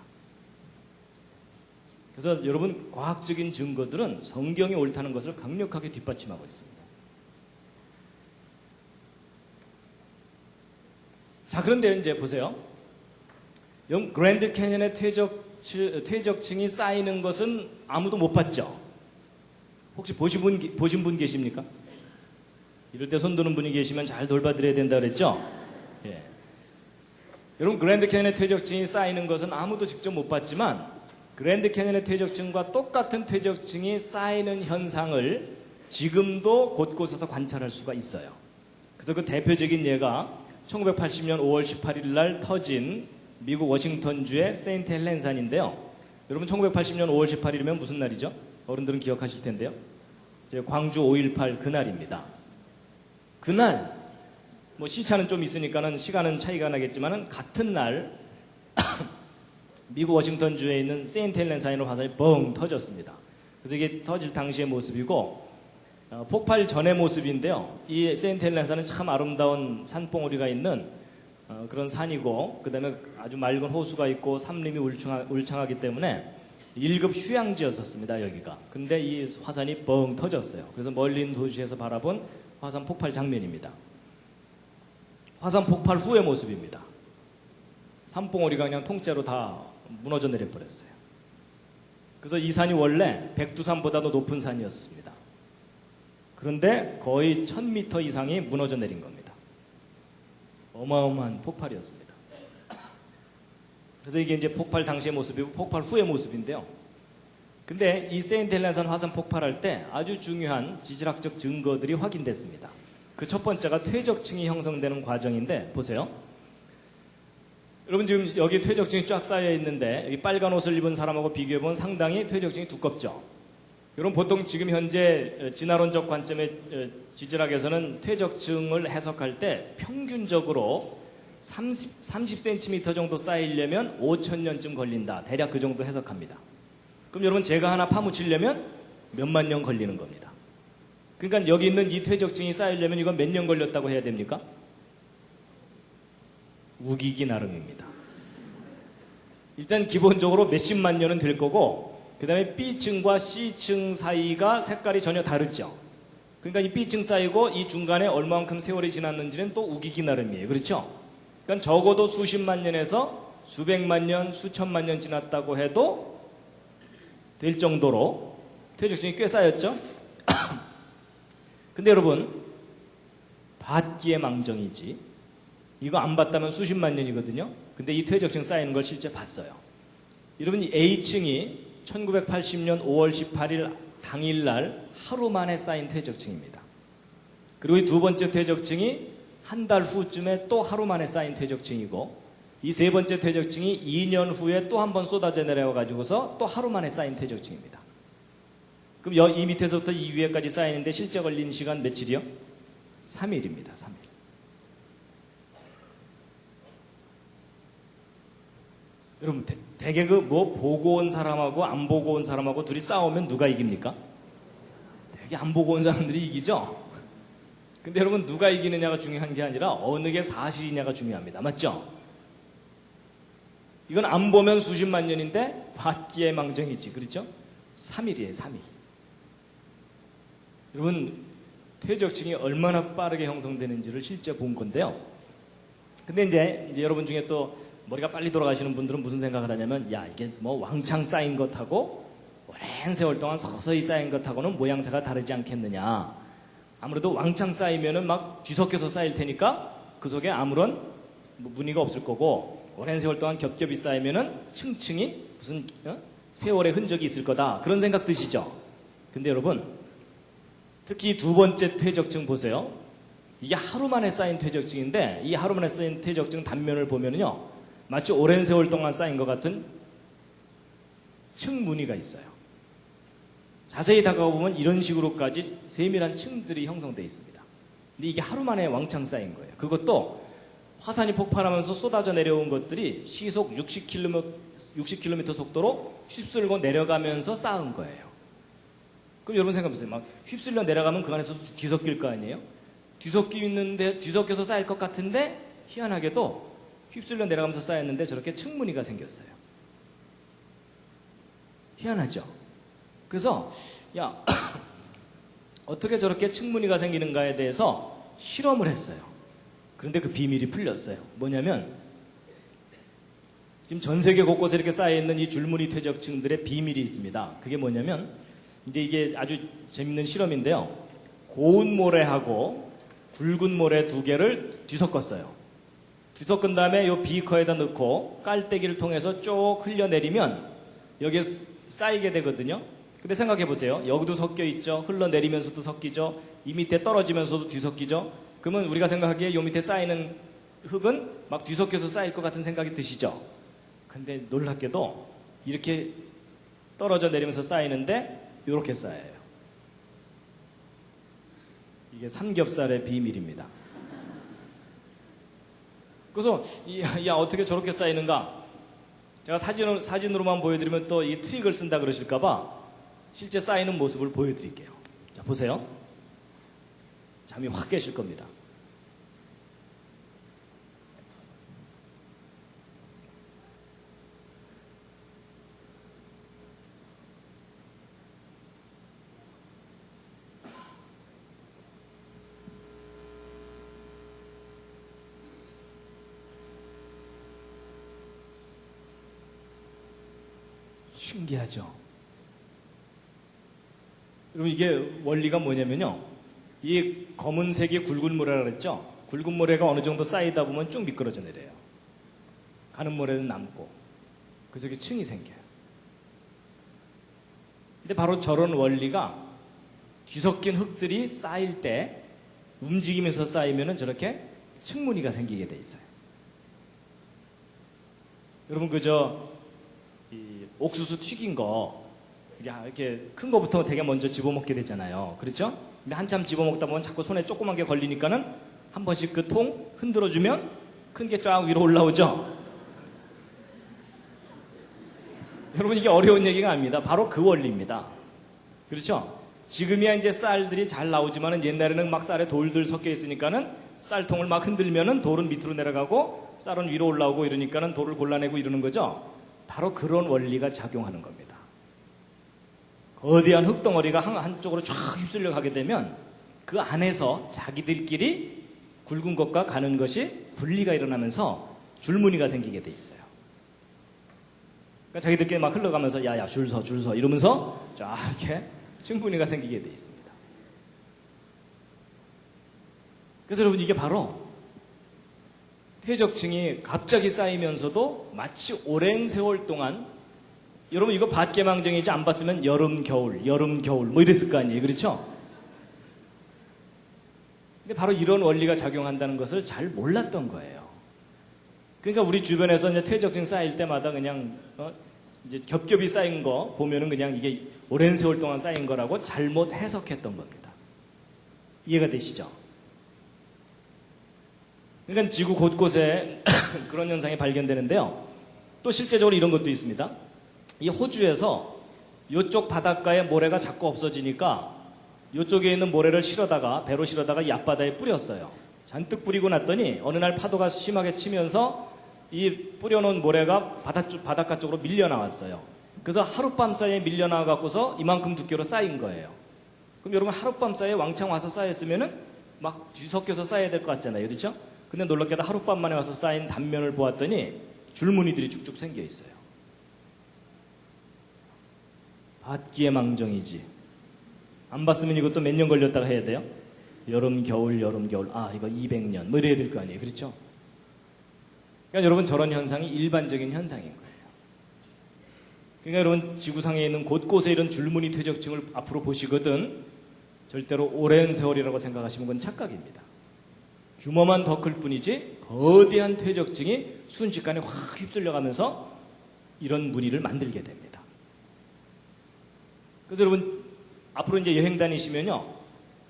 그래서 여러분 과학적인 증거들은 성경이 옳다는 것을 강력하게 뒷받침하고 있습니다. 자, 그런데 이제 보세요. 그랜드 캐니언의 퇴적층이 쌓이는 것은 아무도 못 봤죠? 혹시 보신 분 계십니까? 이럴 때 손 드는 분이 계시면 잘 돌봐드려야 된다 그랬죠? 예. 여러분 그랜드 캐니언의 퇴적층이 쌓이는 것은 아무도 직접 못 봤지만 그랜드 캐니언의 퇴적층과 똑같은 퇴적층이 쌓이는 현상을 지금도 곳곳에서 관찰할 수가 있어요. 그래서 그 대표적인 예가 1980년 5월 18일 날 터진 미국 워싱턴주의 세인트 헬렌 산인데요. 여러분 1980년 5월 18일이면 무슨 날이죠? 어른들은 기억하실 텐데요. 광주 5.18 그날입니다. 그날 뭐 시차는 좀 있으니까는 시간은 차이가 나겠지만은 같은 날 미국 워싱턴주에 있는 세인트 헬렌 산으로 화산이 뻥 터졌습니다. 그래서 이게 터질 당시의 모습이고 폭발 전의 모습인데요. 이 세인트 헬렌 산은 참 아름다운 산봉우리가 있는 그런 산이고, 그 다음에 아주 맑은 호수가 있고 산림이 울창하기 때문에 1급 휴양지였었습니다, 여기가. 근데 이 화산이 뻥 터졌어요. 그래서 멀리 있는 도시에서 바라본 화산 폭발 장면입니다. 화산 폭발 후의 모습입니다. 산봉우리가 그냥 통째로 다 무너져 내려버렸어요. 그래서 이 산이 원래 백두산보다도 높은 산이었습니다. 그런데 거의 1000m 이상이 무너져 내린 겁니다. 어마어마한 폭발이었습니다. 그래서 이게 이제 폭발 당시의 모습이고 폭발 후의 모습인데요. 근데 이 세인트 헬렌산 화산 폭발할 때 아주 중요한 지질학적 증거들이 확인됐습니다. 그 첫 번째가 퇴적층이 형성되는 과정인데, 보세요. 여러분 지금 여기 퇴적층이 쫙 쌓여 있는데, 이 빨간 옷을 입은 사람하고 비교해보면 상당히 퇴적층이 두껍죠. 여러분 보통 지금 현재 진화론적 관점의 지질학에서는 퇴적층을 해석할 때 평균적으로 30cm 정도 쌓이려면 5,000년쯤 걸린다. 대략 그 정도 해석합니다. 그럼 여러분 제가 하나 파묻히려면 몇만 년 걸리는 겁니다. 그러니까 여기 있는 이 퇴적층이 쌓이려면 이건 몇 년 걸렸다고 해야 됩니까? 우기기 나름입니다. 일단 기본적으로 몇십만 년은 될 거고, 그 다음에 B층과 C층 사이가 색깔이 전혀 다르죠. 그러니까 이 B층 사이고 이 중간에 얼마만큼 세월이 지났는지는 또 우기기 나름이에요. 그렇죠? 그러니까 적어도 수십만 년에서 수백만 년, 수천만 년 지났다고 해도 될 정도로 퇴적층이 꽤 쌓였죠? 근데 여러분, 받기의 망정이지. 이거 안 봤다면 수십만 년이거든요. 근데 이 퇴적층 쌓이는 걸 실제 봤어요. 여러분, 이 A층이 1980년 5월 18일 당일날 하루 만에 쌓인 퇴적층입니다. 그리고 이 두 번째 퇴적층이 한 달 후쯤에 또 하루 만에 쌓인 퇴적층이고, 이 세 번째 퇴적층이 2년 후에 또 한 번 쏟아져 내려와가지고서 또 하루 만에 쌓인 퇴적층입니다. 그럼 이 밑에서부터 이 위에까지 쌓이는데 실제 걸린 시간 며칠이요? 3일입니다. 3일. 여러분, 대개 그 뭐 보고 온 사람하고 안 보고 온 사람하고 둘이 싸우면 누가 이깁니까? 대개 안 보고 온 사람들이 이기죠? 근데 여러분, 누가 이기느냐가 중요한 게 아니라 어느 게 사실이냐가 중요합니다. 맞죠? 이건 안 보면 수십만 년인데 받기의 망정이지. 그렇죠? 3일이에요. 3일. 여러분, 퇴적층이 얼마나 빠르게 형성되는지를 실제 본 건데요. 근데 이제 여러분 중에 또 머리가 빨리 돌아가시는 분들은 무슨 생각을 하냐면, 야, 이게 뭐 왕창 쌓인 것하고 오랜 세월 동안 서서히 쌓인 것하고는 모양새가 다르지 않겠느냐. 아무래도 왕창 쌓이면은 막 뒤섞여서 쌓일 테니까 그 속에 아무런 무늬가 없을 거고, 오랜 세월 동안 겹겹이 쌓이면은 층층이 무슨 세월의 흔적이 있을 거다. 그런 생각 드시죠? 근데 여러분, 특히 두 번째 퇴적층 보세요. 이게 하루 만에 쌓인 퇴적층인데, 이 하루 만에 쌓인 퇴적층 단면을 보면은요, 마치 오랜 세월 동안 쌓인 것 같은 층 무늬가 있어요. 자세히 다가가 보면 이런 식으로까지 세밀한 층들이 형성되어 있습니다. 근데 이게 하루 만에 왕창 쌓인 거예요. 그것도 화산이 폭발하면서 쏟아져 내려온 것들이 시속 60km 속도로 휩쓸고 내려가면서 쌓은 거예요. 그럼 여러분 생각해보세요. 막 휩쓸려 내려가면 그 안에서 뒤섞일 거 아니에요? 뒤섞여서 쌓일 것 같은데 희한하게도 휩쓸려 내려가면서 쌓였는데 저렇게 층무늬가 생겼어요. 희한하죠? 그래서 야, 어떻게 저렇게 층무늬가 생기는가에 대해서 실험을 했어요. 그런데 그 비밀이 풀렸어요. 뭐냐면, 지금 전 세계 곳곳에 이렇게 쌓여있는 이 줄무늬 퇴적층들의 비밀이 있습니다. 그게 뭐냐면, 이제 이게 아주 재밌는 실험인데요. 고운 모래하고 굵은 모래 두 개를 뒤섞었어요. 뒤섞은 다음에 이 비커에다 넣고 깔때기를 통해서 쭉 흘려내리면 여기에 쌓이게 되거든요. 근데 생각해 보세요. 여기도 섞여 있죠. 흘러내리면서도 섞이죠. 이 밑에 떨어지면서도 뒤섞이죠. 그러면 우리가 생각하기에 이 밑에 쌓이는 흙은 막 뒤섞여서 쌓일 것 같은 생각이 드시죠. 근데 놀랍게도 이렇게 떨어져 내리면서 쌓이는데 이렇게 쌓여요. 이게 삼겹살의 비밀입니다. 그래서 야, 어떻게 저렇게 쌓이는가? 제가 사진으로만 보여드리면 또 이 트릭을 쓴다 그러실까봐 실제 쌓이는 모습을 보여드릴게요. 자, 보세요. 잠이 확 깨실 겁니다. 신기하죠? 여러분 이게 원리가 뭐냐면요. 이 검은색이 굵은 모래라 그랬죠? 굵은 모래가 어느 정도 쌓이다 보면 쭉 미끄러져 내려요. 가는 모래는 남고. 그래서 이게 층이 생겨요. 근데 바로 저런 원리가 뒤섞인 흙들이 쌓일 때 움직이면서 쌓이면 저렇게 층무늬가 생기게 돼 있어요. 여러분 그저 이 옥수수 튀긴 거 이렇게 큰 거부터 되게 먼저 집어먹게 되잖아요. 그렇죠? 근데 한참 집어먹다 보면 자꾸 손에 조그만 게 걸리니까는 한 번씩 그 통 흔들어주면 큰 게 쫙 위로 올라오죠? 여러분 이게 어려운 얘기가 아닙니다. 바로 그 원리입니다. 그렇죠? 지금이야 이제 쌀들이 잘 나오지만은 옛날에는 막 쌀에 돌들 섞여 있으니까는 쌀통을 막 흔들면은 돌은 밑으로 내려가고 쌀은 위로 올라오고 이러니까는 돌을 골라내고 이러는 거죠? 바로 그런 원리가 작용하는 겁니다. 거대한 흙덩어리가 한쪽으로 쫙 휩쓸려 가게 되면 그 안에서 자기들끼리 굵은 것과 가는 것이 분리가 일어나면서 줄무늬가 생기게 돼 있어요. 그러니까 자기들끼리 막 흘러가면서 야야 줄 서 이러면서 쫙 이렇게 층분위가 생기게 돼 있습니다. 그래서 여러분 이게 바로 퇴적층이 갑자기 쌓이면서도 마치 오랜 세월 동안 여러분 이거 밭개망정이지 안 봤으면 여름 겨울 뭐 이랬을 거 아니에요. 그렇죠? 근데 바로 이런 원리가 작용한다는 것을 잘 몰랐던 거예요. 그러니까 우리 주변에서 이제 퇴적층 쌓일 때마다 그냥 이제 겹겹이 쌓인 거 보면은 그냥 이게 오랜 세월 동안 쌓인 거라고 잘못 해석했던 겁니다. 이해가 되시죠? 그러니까 지구 곳곳에 그런 현상이 발견되는데요. 또 실제적으로 이런 것도 있습니다. 이 호주에서 이쪽 바닷가에 모래가 자꾸 없어지니까 이쪽에 있는 모래를 배로 실어다가 이 앞바다에 뿌렸어요. 잔뜩 뿌리고 났더니 어느 날 파도가 심하게 치면서 이 뿌려놓은 모래가 바닷가 쪽으로 밀려 나왔어요. 그래서 하룻밤 사이에 밀려 나와갖고서 이만큼 두께로 쌓인 거예요. 그럼 여러분 하룻밤 사이에 왕창 와서 쌓였으면은 막 뒤섞여서 쌓여야 될 것 같잖아요. 그렇죠? 근데 놀랍게도 하룻밤 만에 와서 쌓인 단면을 보았더니 줄무늬들이 쭉쭉 생겨 있어요. 밭기의 망정이지. 안 봤으면 이것도 몇 년 걸렸다가 해야 돼요? 여름, 겨울. 아, 이거 200년. 뭐 이래야 될 거 아니에요. 그렇죠? 그러니까 여러분 저런 현상이 일반적인 현상인 거예요. 그러니까 여러분 지구상에 있는 곳곳에 이런 줄무늬 퇴적층을 앞으로 보시거든 절대로 오랜 세월이라고 생각하시는 건 착각입니다. 규모만 더 클 뿐이지 거대한 퇴적층이 순식간에 확 휩쓸려가면서 이런 무늬를 만들게 됩니다. 그래서 여러분 앞으로 이제 여행 다니시면요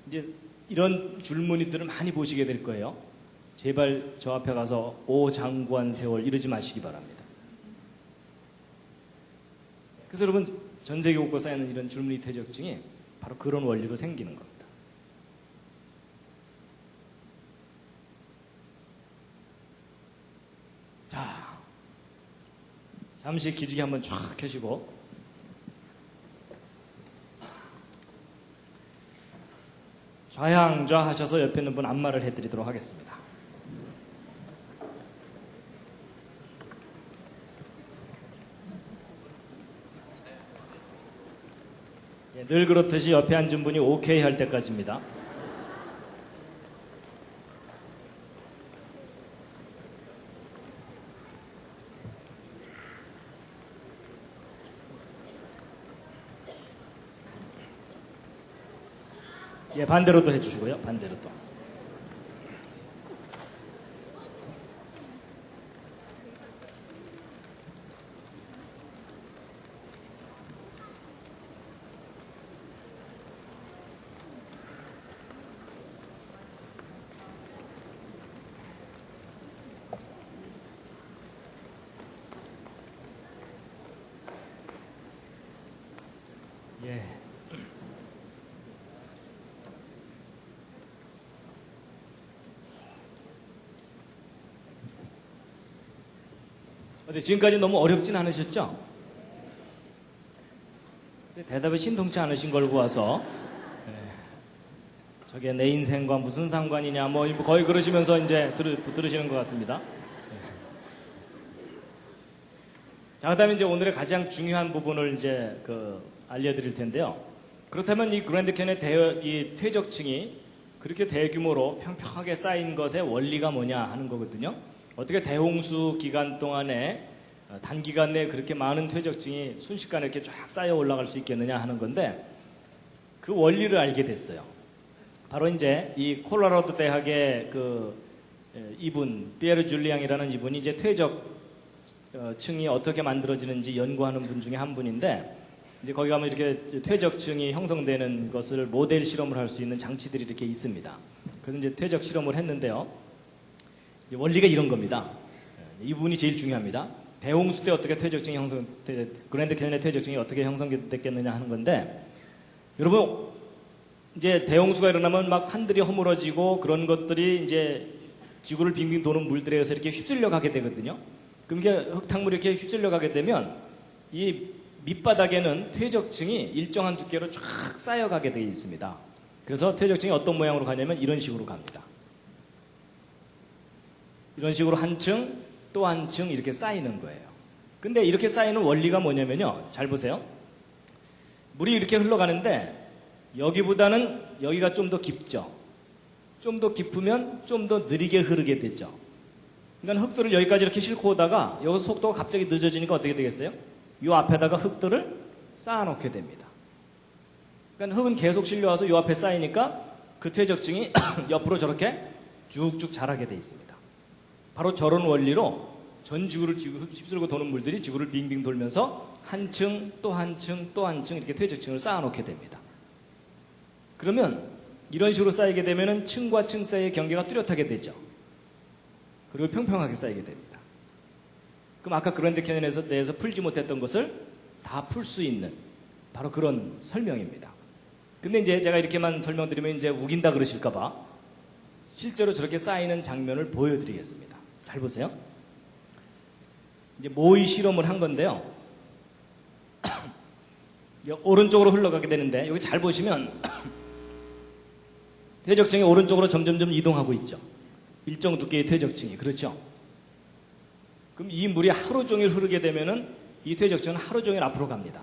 이제 이런 줄무늬들을 많이 보시게 될 거예요. 제발 저 앞에 가서 오 장구한 세월 이러지 마시기 바랍니다. 그래서 여러분 전 세계 곳곳에 있는 이런 줄무늬 퇴적층이 바로 그런 원리로 생기는 겁니다. 자, 잠시 기지개 한번 쫙 켜시고 좌양좌 하셔서 옆에 있는 분 안마를 해드리도록 하겠습니다. 늘 그렇듯이 옆에 앉은 분이 오케이 할 때까지입니다. 예, 반대로도 해주시고요. 반대로 또. 예. 어때, 지금까지 너무 어렵진 않으셨죠? 대답이 신통치 않으신 걸고 와서 저게 내 인생과 무슨 상관이냐 뭐 거의 그러시면서 이제 들으시는 것 같습니다. 자, 그다음에 이제 오늘의 가장 중요한 부분을 이제 알려드릴 텐데요. 그렇다면 이 그랜드 캐니언의 이 퇴적층이 그렇게 대규모로 평평하게 쌓인 것의 원리가 뭐냐 하는 거거든요. 어떻게 대홍수 기간 동안에 단기간 내에 그렇게 많은 퇴적층이 순식간에 이렇게 쫙 쌓여 올라갈 수 있겠느냐 하는 건데, 그 원리를 알게 됐어요. 바로 이제 이 콜로라도 대학의 이분 피에르 줄리앙이라는 이분이 이제 퇴적층이 어떻게 만들어지는지 연구하는 분 중에 한 분인데, 이제 거기 가면 이렇게 퇴적층이 형성되는 것을 모델 실험을 할 수 있는 장치들이 이렇게 있습니다. 그래서 이제 퇴적 실험을 했는데요. 원리가 이런 겁니다. 이분이 제일 중요합니다. 대홍수 때 어떻게 퇴적층이 그랜드 캐니언의 퇴적층이 어떻게 형성됐겠느냐 하는 건데, 여러분, 이제 대홍수가 일어나면 막 산들이 허물어지고 그런 것들이 이제 지구를 빙빙 도는 물들에 의해서 이렇게 휩쓸려 가게 되거든요. 그럼 이게 흙탕물이 이렇게 휩쓸려 가게 되면 이 밑바닥에는 퇴적층이 일정한 두께로 쫙 쌓여가게 되어 있습니다. 그래서 퇴적층이 어떤 모양으로 가냐면 이런 식으로 갑니다. 이런 식으로 한 층, 또 한 층 이렇게 쌓이는 거예요. 근데 이렇게 쌓이는 원리가 뭐냐면요. 잘 보세요. 물이 이렇게 흘러가는데 여기보다는 여기가 좀 더 깊죠. 좀 더 깊으면 좀 더 느리게 흐르게 되죠. 그러니까 흙들을 여기까지 이렇게 싣고 오다가 여기서 속도가 갑자기 늦어지니까 어떻게 되겠어요? 이 앞에다가 흙들을 쌓아놓게 됩니다. 그러니까 흙은 계속 실려와서 이 앞에 쌓이니까 그 퇴적층이 옆으로 저렇게 쭉쭉 자라게 돼 있습니다. 바로 저런 원리로 전 지구를 휩쓸고 도는 물들이 지구를 빙빙 돌면서 한 층, 또 한 층, 또 한 층 이렇게 퇴적층을 쌓아놓게 됩니다. 그러면 이런 식으로 쌓이게 되면 층과 층 사이의 경계가 뚜렷하게 되죠. 그리고 평평하게 쌓이게 됩니다. 그럼 아까 그랜드 캐니언에서 대해서 풀지 못했던 것을 다 풀 수 있는 바로 그런 설명입니다. 근데 이제 제가 이렇게만 설명드리면 이제 우긴다 그러실까봐 실제로 저렇게 쌓이는 장면을 보여드리겠습니다. 잘 보세요. 이제 모의 실험을 한 건데요. 오른쪽으로 흘러가게 되는데 여기 잘 보시면 퇴적층이 오른쪽으로 점점점 이동하고 있죠. 일정 두께의 퇴적층이. 그렇죠? 그럼 이 물이 하루 종일 흐르게 되면은 이 퇴적층은 하루 종일 앞으로 갑니다.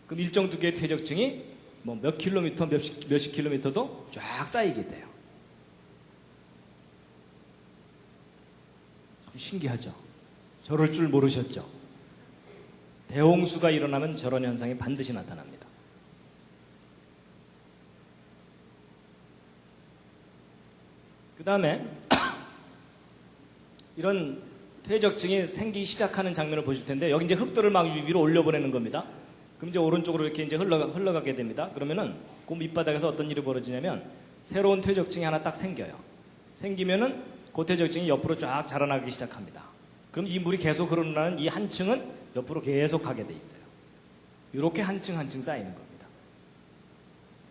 그럼 일정 두께의 퇴적층이 뭐 몇 킬로미터, 몇십 킬로미터도 쫙 쌓이게 돼요. 신기하죠? 저럴 줄 모르셨죠? 대홍수가 일어나면 저런 현상이 반드시 나타납니다. 그 다음에 이런 퇴적층이 생기기 시작하는 장면을 보실 텐데, 여기 이제 흙들을 막 위로 올려보내는 겁니다. 그럼 이제 오른쪽으로 이렇게 이제 흘러가게 됩니다. 그러면은 그 밑바닥에서 어떤 일이 벌어지냐면 새로운 퇴적층이 하나 딱 생겨요. 생기면은 그 퇴적층이 옆으로 쫙 자라나기 시작합니다. 그럼 이 물이 계속 흐르는 이 한 층은 옆으로 계속 가게 돼 있어요. 이렇게 한 층 한 층 쌓이는 겁니다.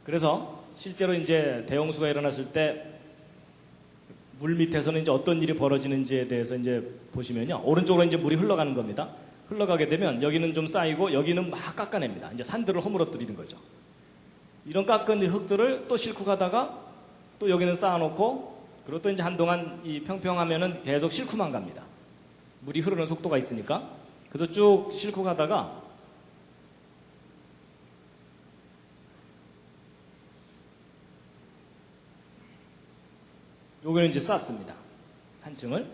그래서 실제로 이제 대홍수가 일어났을 때 물 밑에서는 이제 어떤 일이 벌어지는지에 대해서 이제 보시면요. 오른쪽으로 이제 물이 흘러가는 겁니다. 흘러가게 되면 여기는 좀 쌓이고 여기는 막 깎아냅니다. 이제 산들을 허물어뜨리는 거죠. 이런 깎은 흙들을 또 싣고 가다가 또 여기는 쌓아놓고, 그리고 또 이제 한동안 이 평평하면은 계속 싣고만 갑니다. 물이 흐르는 속도가 있으니까. 그래서 쭉 싣고 가다가 여기는 이제 쌓습니다. 한 층을.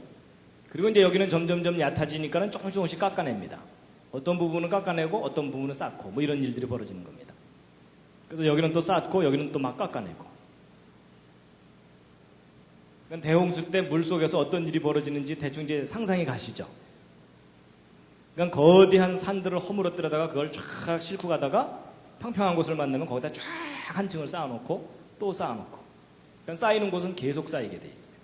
그리고 이제 여기는 점점점 얕아지니까는 조금씩 깎아냅니다. 어떤 부분은 깎아내고 어떤 부분은 쌓고 뭐 이런 일들이 벌어지는 겁니다. 그래서 여기는 또 쌓고 여기는 또 막 깎아내고. 그러니까 대홍수 때 물 속에서 어떤 일이 벌어지는지 대충 이제 상상이 가시죠. 그러니까 거대한 산들을 허물어뜨려다가 그걸 쫙 싣고 가다가 평평한 곳을 만나면 거기다 쫙 한 층을 쌓아놓고 또 쌓아놓고. 그러니까 쌓이는 곳은 계속 쌓이게 돼 있습니다.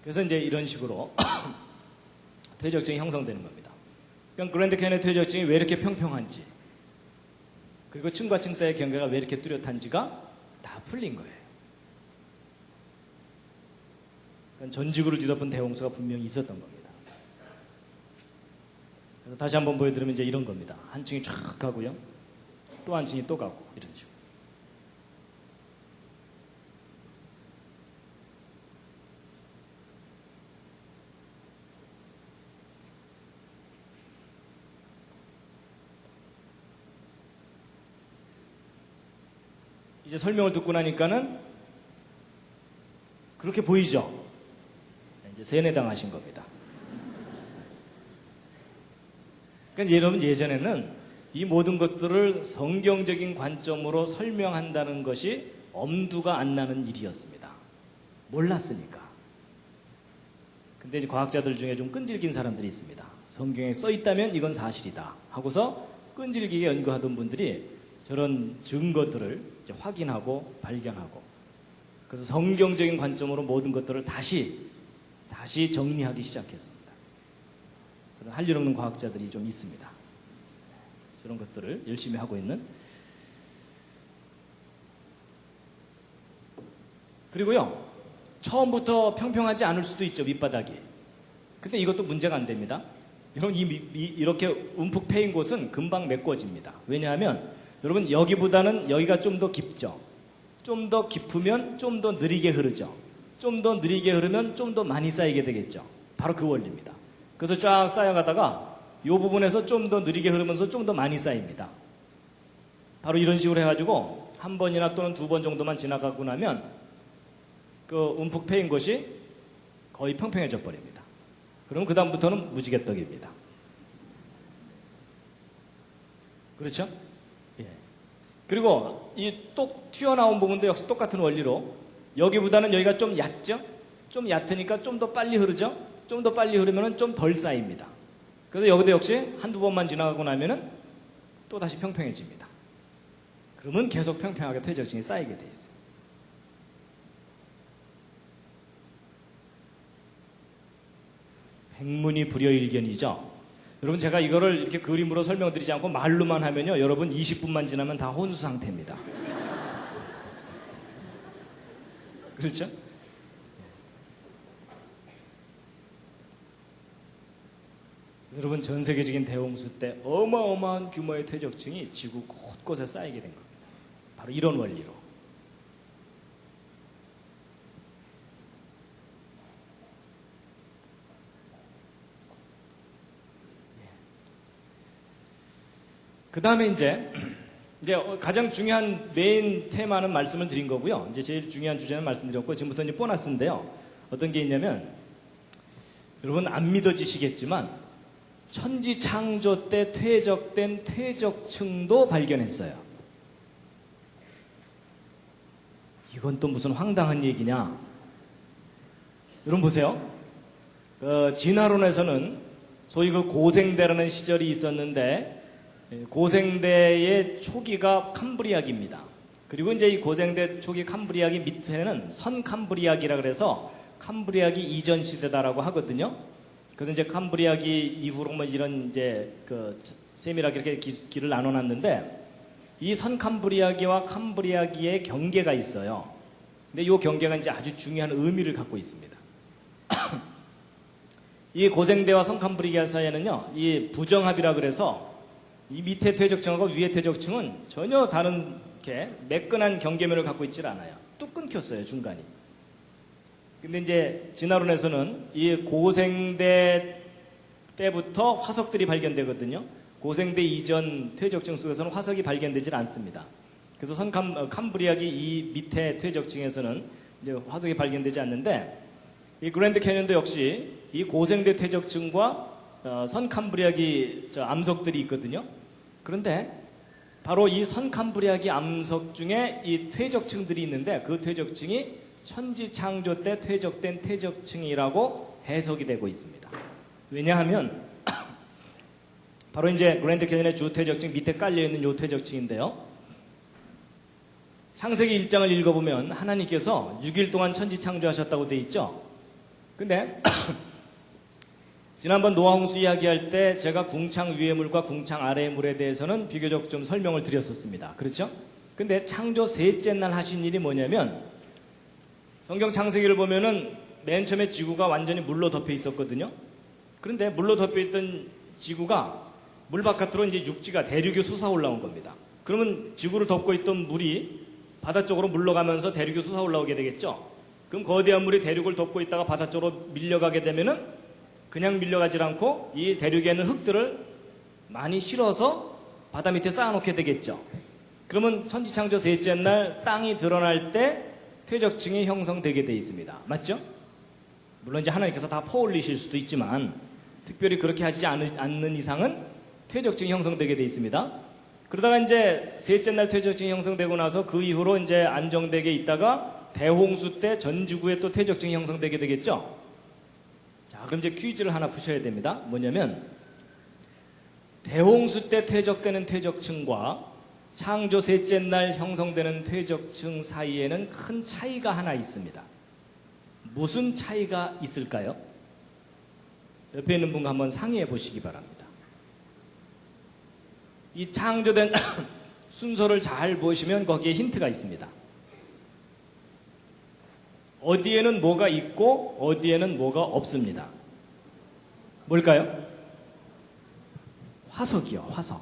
그래서 이제 이런 식으로 퇴적층이 형성되는 겁니다. 그러니까 그랜드 캐니언의 퇴적층이 왜 이렇게 평평한지, 그리고 층과 층 사이의 경계가 왜 이렇게 뚜렷한지가 다 풀린 거예요. 그러니까 전지구를 뒤덮은 대홍수가 분명히 있었던 겁니다. 그래서 다시 한번 보여드리면 이제 이런 겁니다. 한 층이 쫙 가고요. 또 한 층이 또 가고 이런 식으로. 이제 설명을 듣고 나니까는 그렇게 보이죠? 이제 세뇌당하신 겁니다. 그러니까 여러분 예전에는 이 모든 것들을 성경적인 관점으로 설명한다는 것이 엄두가 안 나는 일이었습니다. 몰랐으니까. 근데 이제 과학자들 중에 좀 끈질긴 사람들이 있습니다. 성경에 써 있다면 이건 사실이다 하고서 끈질기게 연구하던 분들이 저런 증거들을 이제 확인하고 발견하고 그래서 성경적인 관점으로 모든 것들을 다시 정리하기 시작했습니다. 그런 할 일 없는 과학자들이 좀 있습니다. 그런 것들을 열심히 하고 있는. 그리고요, 처음부터 평평하지 않을 수도 있죠, 밑바닥이. 근데 이것도 문제가 안 됩니다. 여러분, 이렇게 움푹 패인 곳은 금방 메꿔집니다. 왜냐하면 여러분, 여기보다는 여기가 좀 더 깊죠. 좀 더 깊으면 좀 더 느리게 흐르죠. 좀 더 느리게 흐르면 좀 더 많이 쌓이게 되겠죠. 바로 그 원리입니다. 그래서 쫙 쌓여가다가 이 부분에서 좀 더 느리게 흐르면서 좀 더 많이 쌓입니다. 바로 이런 식으로 해가지고 한 번이나 또는 두 번 정도만 지나가고 나면 그 움푹 패인 것이 거의 평평해져 버립니다. 그럼 그 다음부터는 무지개떡입니다. 그렇죠? 예. 그리고 이 똑 튀어나온 부분도 역시 똑같은 원리로 여기보다는 여기가 좀 얕죠? 좀 얕으니까 좀 더 빨리 흐르죠? 좀 더 빨리 흐르면 좀 덜 쌓입니다. 그래서 여기도 역시 한두 번만 지나가고 나면은 또 다시 평평해집니다. 그러면 계속 평평하게 퇴적층이 쌓이게 돼 있어요. 백문이 불여일견이죠. 여러분 제가 이거를 이렇게 그림으로 설명드리지 않고 말로만 하면요, 여러분 20분만 지나면 다 혼수 상태입니다. 그렇죠? 여러분 전 세계적인 대홍수 때 어마어마한 규모의 퇴적층이 지구 곳곳에 쌓이게 된 겁니다. 바로 이런 원리로. 그 다음에 이제 가장 중요한 메인 테마는 말씀을 드린 거고요. 이제 제일 중요한 주제는 말씀드렸고, 지금부터 이제 보너스인데요. 어떤 게 있냐면, 여러분 안 믿어지시겠지만, 천지 창조 때 퇴적된 퇴적층도 발견했어요. 이건 또 무슨 황당한 얘기냐? 여러분 보세요. 진화론에서는 소위 그 고생대라는 시절이 있었는데, 고생대의 초기가 캄브리아기입니다. 그리고 이제 이 고생대 초기 캄브리아기 밑에는 선캄브리아기라 그래서 캄브리아기 이전 시대다라고 하거든요. 그래서 이제 캄브리아기 이후로 뭐 이런 이제 그 세밀하게 이렇게 길을 나눠놨는데, 이 선캄브리아기와 캄브리아기의 경계가 있어요. 근데 이 경계가 이제 아주 중요한 의미를 갖고 있습니다. 이 고생대와 선캄브리아 사이에는요, 이 부정합이라 그래서 이 밑에 퇴적층하고 위에 퇴적층은 전혀 다른 이렇게 매끈한 경계면을 갖고 있질 않아요. 뚝 끊겼어요, 중간이. 근데 이제 진화론에서는 이 고생대 때부터 화석들이 발견되거든요. 고생대 이전 퇴적층 속에서는 화석이 발견되질 않습니다. 그래서 캄브리아기 이 밑에 퇴적층에서는 이제 화석이 발견되지 않는데, 이 그랜드 캐년도 역시 이 고생대 퇴적층과 선캄브리아기 암석들이 있거든요. 그런데 바로 이 선캄브리아기 암석 중에 이 퇴적층들이 있는데, 그 퇴적층이 천지 창조 때 퇴적된 퇴적층이라고 해석이 되고 있습니다. 왜냐하면 바로 이제 그랜드 캐년의 주 퇴적층 밑에 깔려 있는 이 퇴적층인데요. 창세기 1장을 읽어보면 하나님께서 6일 동안 천지 창조하셨다고 돼 있죠. 근데 지난번 노아홍수 이야기할 때 제가 궁창 위의 물과 궁창 아래의 물에 대해서는 비교적 좀 설명을 드렸었습니다. 그렇죠? 근데 창조 셋째 날 하신 일이 뭐냐면 성경 창세기를 보면은 맨 처음에 지구가 완전히 물로 덮여 있었거든요. 그런데 물로 덮여 있던 지구가 물 바깥으로 이제 육지가 대륙이 솟아 올라온 겁니다. 그러면 지구를 덮고 있던 물이 바다 쪽으로 물러가면서 대륙이 솟아 올라오게 되겠죠. 그럼 거대한 물이 대륙을 덮고 있다가 바다 쪽으로 밀려가게 되면은 그냥 밀려가지 않고 이 대륙에 있는 흙들을 많이 실어서 바다 밑에 쌓아놓게 되겠죠. 그러면 천지창조 셋째 날 땅이 드러날 때 퇴적층이 형성되게 되어 있습니다. 맞죠? 물론 이제 하나님께서 다 퍼올리실 수도 있지만 특별히 그렇게 하지 않는 이상은 퇴적층이 형성되게 되어 있습니다. 그러다가 이제 셋째 날 퇴적층이 형성되고 나서 그 이후로 이제 안정되게 있다가 대홍수 때 전 지구에 또 퇴적층이 형성되게 되겠죠. 자, 그럼 이제 퀴즈를 하나 푸셔야 됩니다. 뭐냐면 대홍수 때 퇴적되는 퇴적층과 창조 셋째 날 형성되는 퇴적층 사이에는 큰 차이가 하나 있습니다. 무슨 차이가 있을까요? 옆에 있는 분과 한번 상의해 보시기 바랍니다. 이 창조된 순서를 잘 보시면 거기에 힌트가 있습니다. 어디에는 뭐가 있고 어디에는 뭐가 없습니다. 뭘까요? 화석이요, 화석.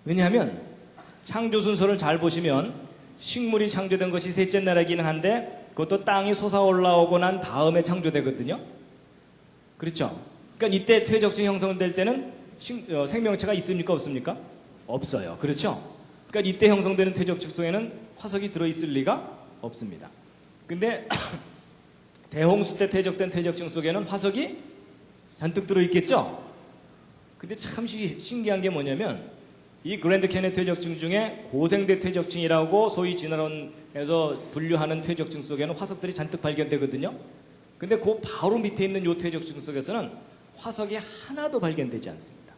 왜냐하면 창조 순서를 잘 보시면 식물이 창조된 것이 셋째 날이기는 한데 그것도 땅이 솟아올라오고 난 다음에 창조되거든요. 그렇죠? 그러니까 이때 퇴적층이 형성될 때는 생명체가 있습니까? 없습니까? 없어요. 그렇죠? 그러니까 이때 형성되는 퇴적층 속에는 화석이 들어있을 리가 없습니다. 근데 대홍수 때 퇴적된 퇴적층 속에는 화석이 잔뜩 들어있겠죠? 근데 참 신기한 게 뭐냐면 이 그랜드 캐니언 퇴적층 중에 고생대 퇴적층이라고 소위 진화론에서 분류하는 퇴적층 속에는 화석들이 잔뜩 발견되거든요. 근데 그 바로 밑에 있는 이 퇴적층 속에서는 화석이 하나도 발견되지 않습니다.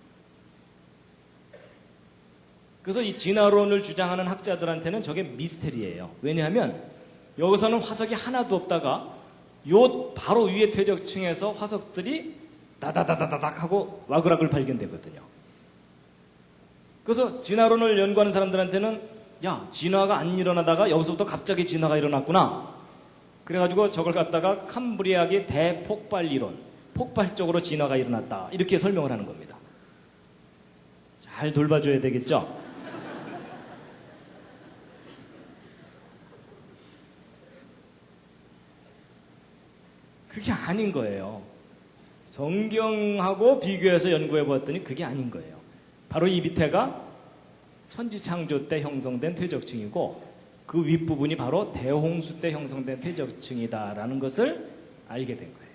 그래서 이 진화론을 주장하는 학자들한테는 저게 미스테리예요. 왜냐하면 여기서는 화석이 하나도 없다가 요 바로 위에 퇴적층에서 화석들이 다다다다닥 하고 와그락을 발견되거든요. 그래서 진화론을 연구하는 사람들한테는 야, 진화가 안 일어나다가 여기서부터 갑자기 진화가 일어났구나. 그래가지고 저걸 갖다가 캄브리아기 대폭발 이론, 폭발적으로 진화가 일어났다. 이렇게 설명을 하는 겁니다. 잘 돌봐줘야 되겠죠? 그게 아닌 거예요. 성경하고 비교해서 연구해 보았더니 그게 아닌 거예요. 바로 이 밑에가 천지창조 때 형성된 퇴적층이고 그 윗부분이 바로 대홍수 때 형성된 퇴적층이다라는 것을 알게 된 거예요.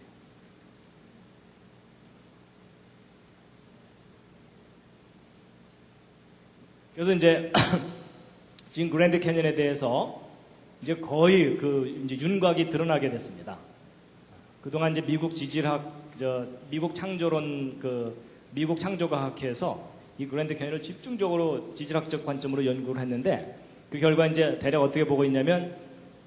그래서 이제 지금 그랜드 캐니언에 대해서 이제 거의 이제 윤곽이 드러나게 됐습니다. 그동안 이제 미국 지질학, 미국 창조론, 미국 창조과학회에서 이 그랜드 캐니언을 집중적으로 지질학적 관점으로 연구를 했는데 그 결과 이제 대략 어떻게 보고 있냐면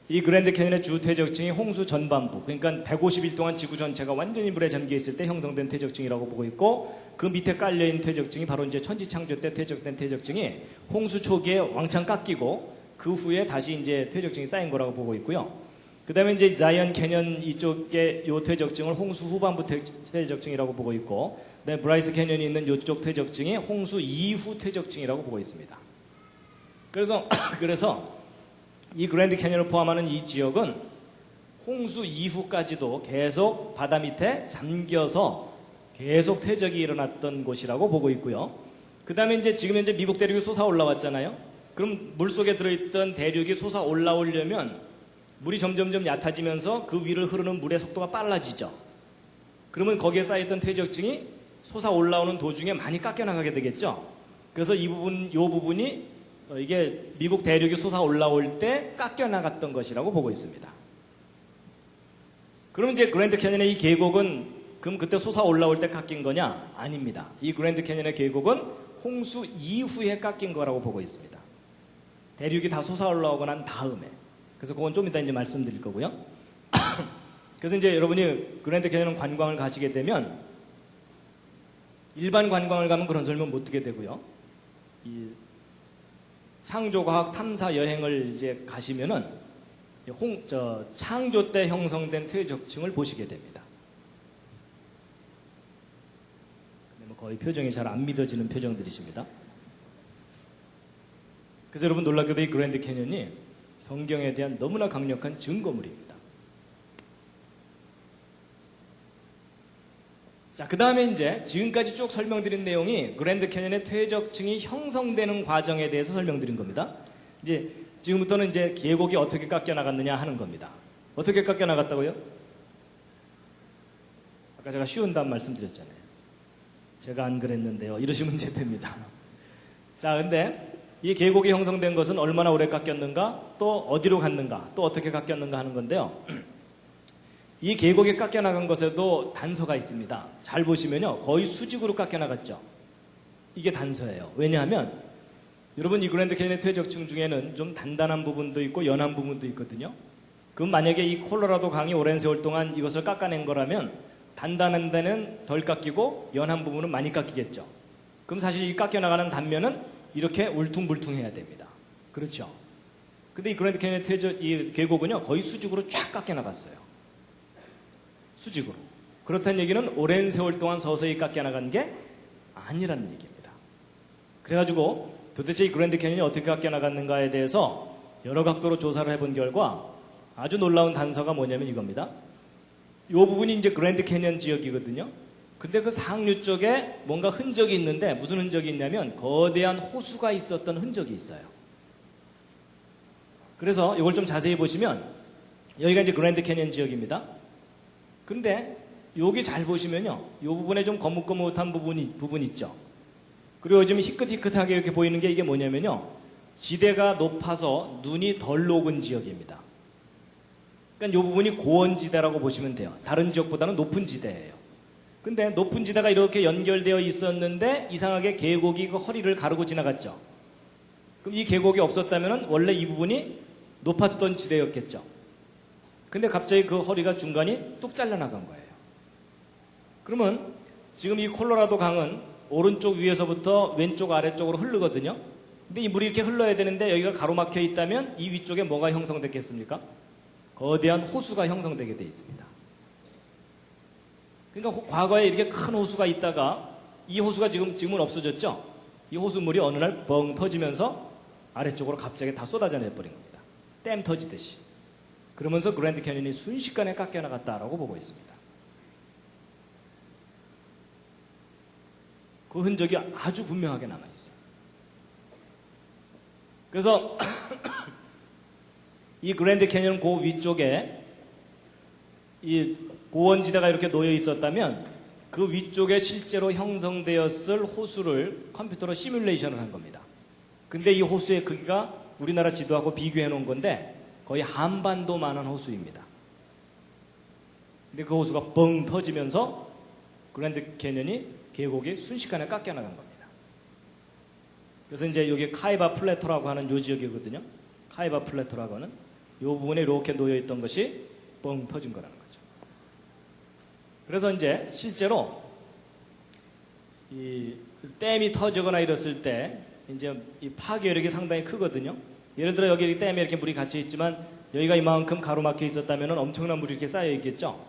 이 그랜드 캐니언의 주 퇴적층이 홍수 전반부, 그러니까 150일 동안 지구 전체가 완전히 물에 잠겨 있을 때 형성된 퇴적층이라고 보고 있고 그 밑에 깔려있는 퇴적층이 바로 이제 천지창조 때 퇴적된 퇴적층이 홍수 초기에 왕창 깎이고 그 후에 다시 이제 퇴적층이 쌓인 거라고 보고 있고요. 그 다음에 이제 자이언 캐년 이쪽에 요 퇴적층을 홍수 후반부 퇴적층이라고 보고 있고, 그다음에 브라이스 캐년이 있는 이쪽 퇴적층이 홍수 이후 퇴적층이라고 보고 있습니다. 그래서 이 그랜드 캐년을 포함하는 이 지역은 홍수 이후까지도 계속 바다 밑에 잠겨서 계속 퇴적이 일어났던 곳이라고 보고 있고요. 그 다음에 이제 지금 현재 미국 대륙이 솟아 올라왔잖아요. 그럼 물속에 들어있던 대륙이 솟아 올라오려면 물이 점점점 얕아지면서 그 위를 흐르는 물의 속도가 빨라지죠. 그러면 거기에 쌓였던 퇴적층이 솟아 올라오는 도중에 많이 깎여나가게 되겠죠. 그래서 요 부분이 이게 미국 대륙이 솟아 올라올 때 깎여나갔던 것이라고 보고 있습니다. 그럼 이제 그랜드 캐니언의 이 계곡은 그럼 그때 솟아 올라올 때 깎인 거냐? 아닙니다. 이 그랜드 캐니언의 계곡은 홍수 이후에 깎인 거라고 보고 있습니다. 대륙이 다 솟아 올라오고 난 다음에. 그래서 그건 좀 이따 이제 말씀드릴 거고요. 그래서 이제 여러분이 그랜드 캐니언 관광을 가시게 되면 일반 관광을 가면 그런 설명 못 듣게 되고요. 이 창조과학 탐사 여행을 이제 가시면은 창조 때 형성된 퇴적층을 보시게 됩니다. 거의 표정이 잘 안 믿어지는 표정들이십니다. 그래서 여러분 놀랍게도 이 그랜드 캐년이 성경에 대한 너무나 강력한 증거물입니다. 자, 그 다음에 이제 지금까지 쭉 설명드린 내용이 그랜드 캐년의 퇴적층이 형성되는 과정에 대해서 설명드린 겁니다. 이제 지금부터는 이제 계곡이 어떻게 깎여 나갔느냐 하는 겁니다. 어떻게 깎여 나갔다고요? 아까 제가 쉬운 답 말씀드렸잖아요. 제가 안 그랬는데요. 이러시면 이제 됩니다. 자, 근데 이 계곡이 형성된 것은 얼마나 오래 깎였는가, 또 어디로 갔는가, 또 어떻게 깎였는가 하는 건데요. 이 계곡이 깎여나간 것에도 단서가 있습니다. 잘 보시면요. 거의 수직으로 깎여나갔죠. 이게 단서예요. 왜냐하면 여러분 이 그랜드 캐니언의 퇴적층 중에는 좀 단단한 부분도 있고 연한 부분도 있거든요. 그럼 만약에 이 콜로라도 강이 오랜 세월 동안 이것을 깎아낸 거라면 단단한 데는 덜 깎이고 연한 부분은 많이 깎이겠죠. 그럼 사실 이 깎여나가는 단면은 이렇게 울퉁불퉁해야 됩니다. 그렇죠. 근데 이 그랜드 캐니언의 이 계곡은요 거의 수직으로 쫙 깎여나갔어요. 수직으로. 그렇다는 얘기는 오랜 세월 동안 서서히 깎여나간 게 아니라는 얘기입니다. 그래가지고 도대체 이 그랜드 캐니언이 어떻게 깎여나갔는가에 대해서 여러 각도로 조사를 해본 결과 아주 놀라운 단서가 뭐냐면 이겁니다. 이 부분이 이제 그랜드 캐니언 지역이거든요. 근데 그 상류 쪽에 뭔가 흔적이 있는데 무슨 흔적이 있냐면 거대한 호수가 있었던 흔적이 있어요. 그래서 이걸 좀 자세히 보시면 여기가 이제 그랜드 캐니언 지역입니다. 근데 여기 잘 보시면요. 이 부분에 좀 거뭇거뭇한 부분 있죠. 그리고 요즘 희끗희끗하게 이렇게 보이는 게 이게 뭐냐면요. 지대가 높아서 눈이 덜 녹은 지역입니다. 그러니까 이 부분이 고원지대라고 보시면 돼요. 다른 지역보다는 높은 지대예요. 근데 높은 지대가 이렇게 연결되어 있었는데 이상하게 계곡이 그 허리를 가르고 지나갔죠. 그럼 이 계곡이 없었다면 원래 이 부분이 높았던 지대였겠죠. 근데 갑자기 그 허리가 중간이 뚝 잘려나간 거예요. 그러면 지금 이 콜로라도 강은 오른쪽 위에서부터 왼쪽 아래쪽으로 흐르거든요. 근데 이 물이 이렇게 흘러야 되는데 여기가 가로막혀 있다면 이 위쪽에 뭐가 형성됐겠습니까? 거대한 호수가 형성되게 돼 있습니다. 그러니까 과거에 이렇게 큰 호수가 있다가 이 호수가 지금은 없어졌죠. 이 호수물이 어느 날 뻥 터지면서 아래쪽으로 갑자기 다 쏟아져 내버린 겁니다. 댐 터지듯이. 그러면서 그랜드 캐니언이 순식간에 깎여나갔다라고 보고 있습니다. 그 흔적이 아주 분명하게 남아있어요. 그래서 이 그랜드 캐니언 그 위쪽에 이 고원지대가 이렇게 놓여 있었다면 그 위쪽에 실제로 형성되었을 호수를 컴퓨터로 시뮬레이션을 한 겁니다. 근데 이 호수의 크기가 우리나라 지도하고 비교해 놓은 건데 거의 한반도만한 호수입니다. 근데 그 호수가 뻥 터지면서 그랜드 캐니언이 계곡이 순식간에 깎여나간 겁니다. 그래서 이제 여기 카이바 플래토라고 하는 요 지역이거든요. 카이바 플래토라고 하는 요 부분에 이렇게 놓여있던 것이 뻥 터진 거라는 거죠. 그래서 이제 실제로 이 댐이 터지거나 이랬을 때 이제 이 파괴력이 상당히 크거든요. 예를 들어 여기 댐에 이렇게 물이 갇혀 있지만 여기가 이만큼 가로막혀 있었다면 엄청난 물이 이렇게 쌓여 있겠죠.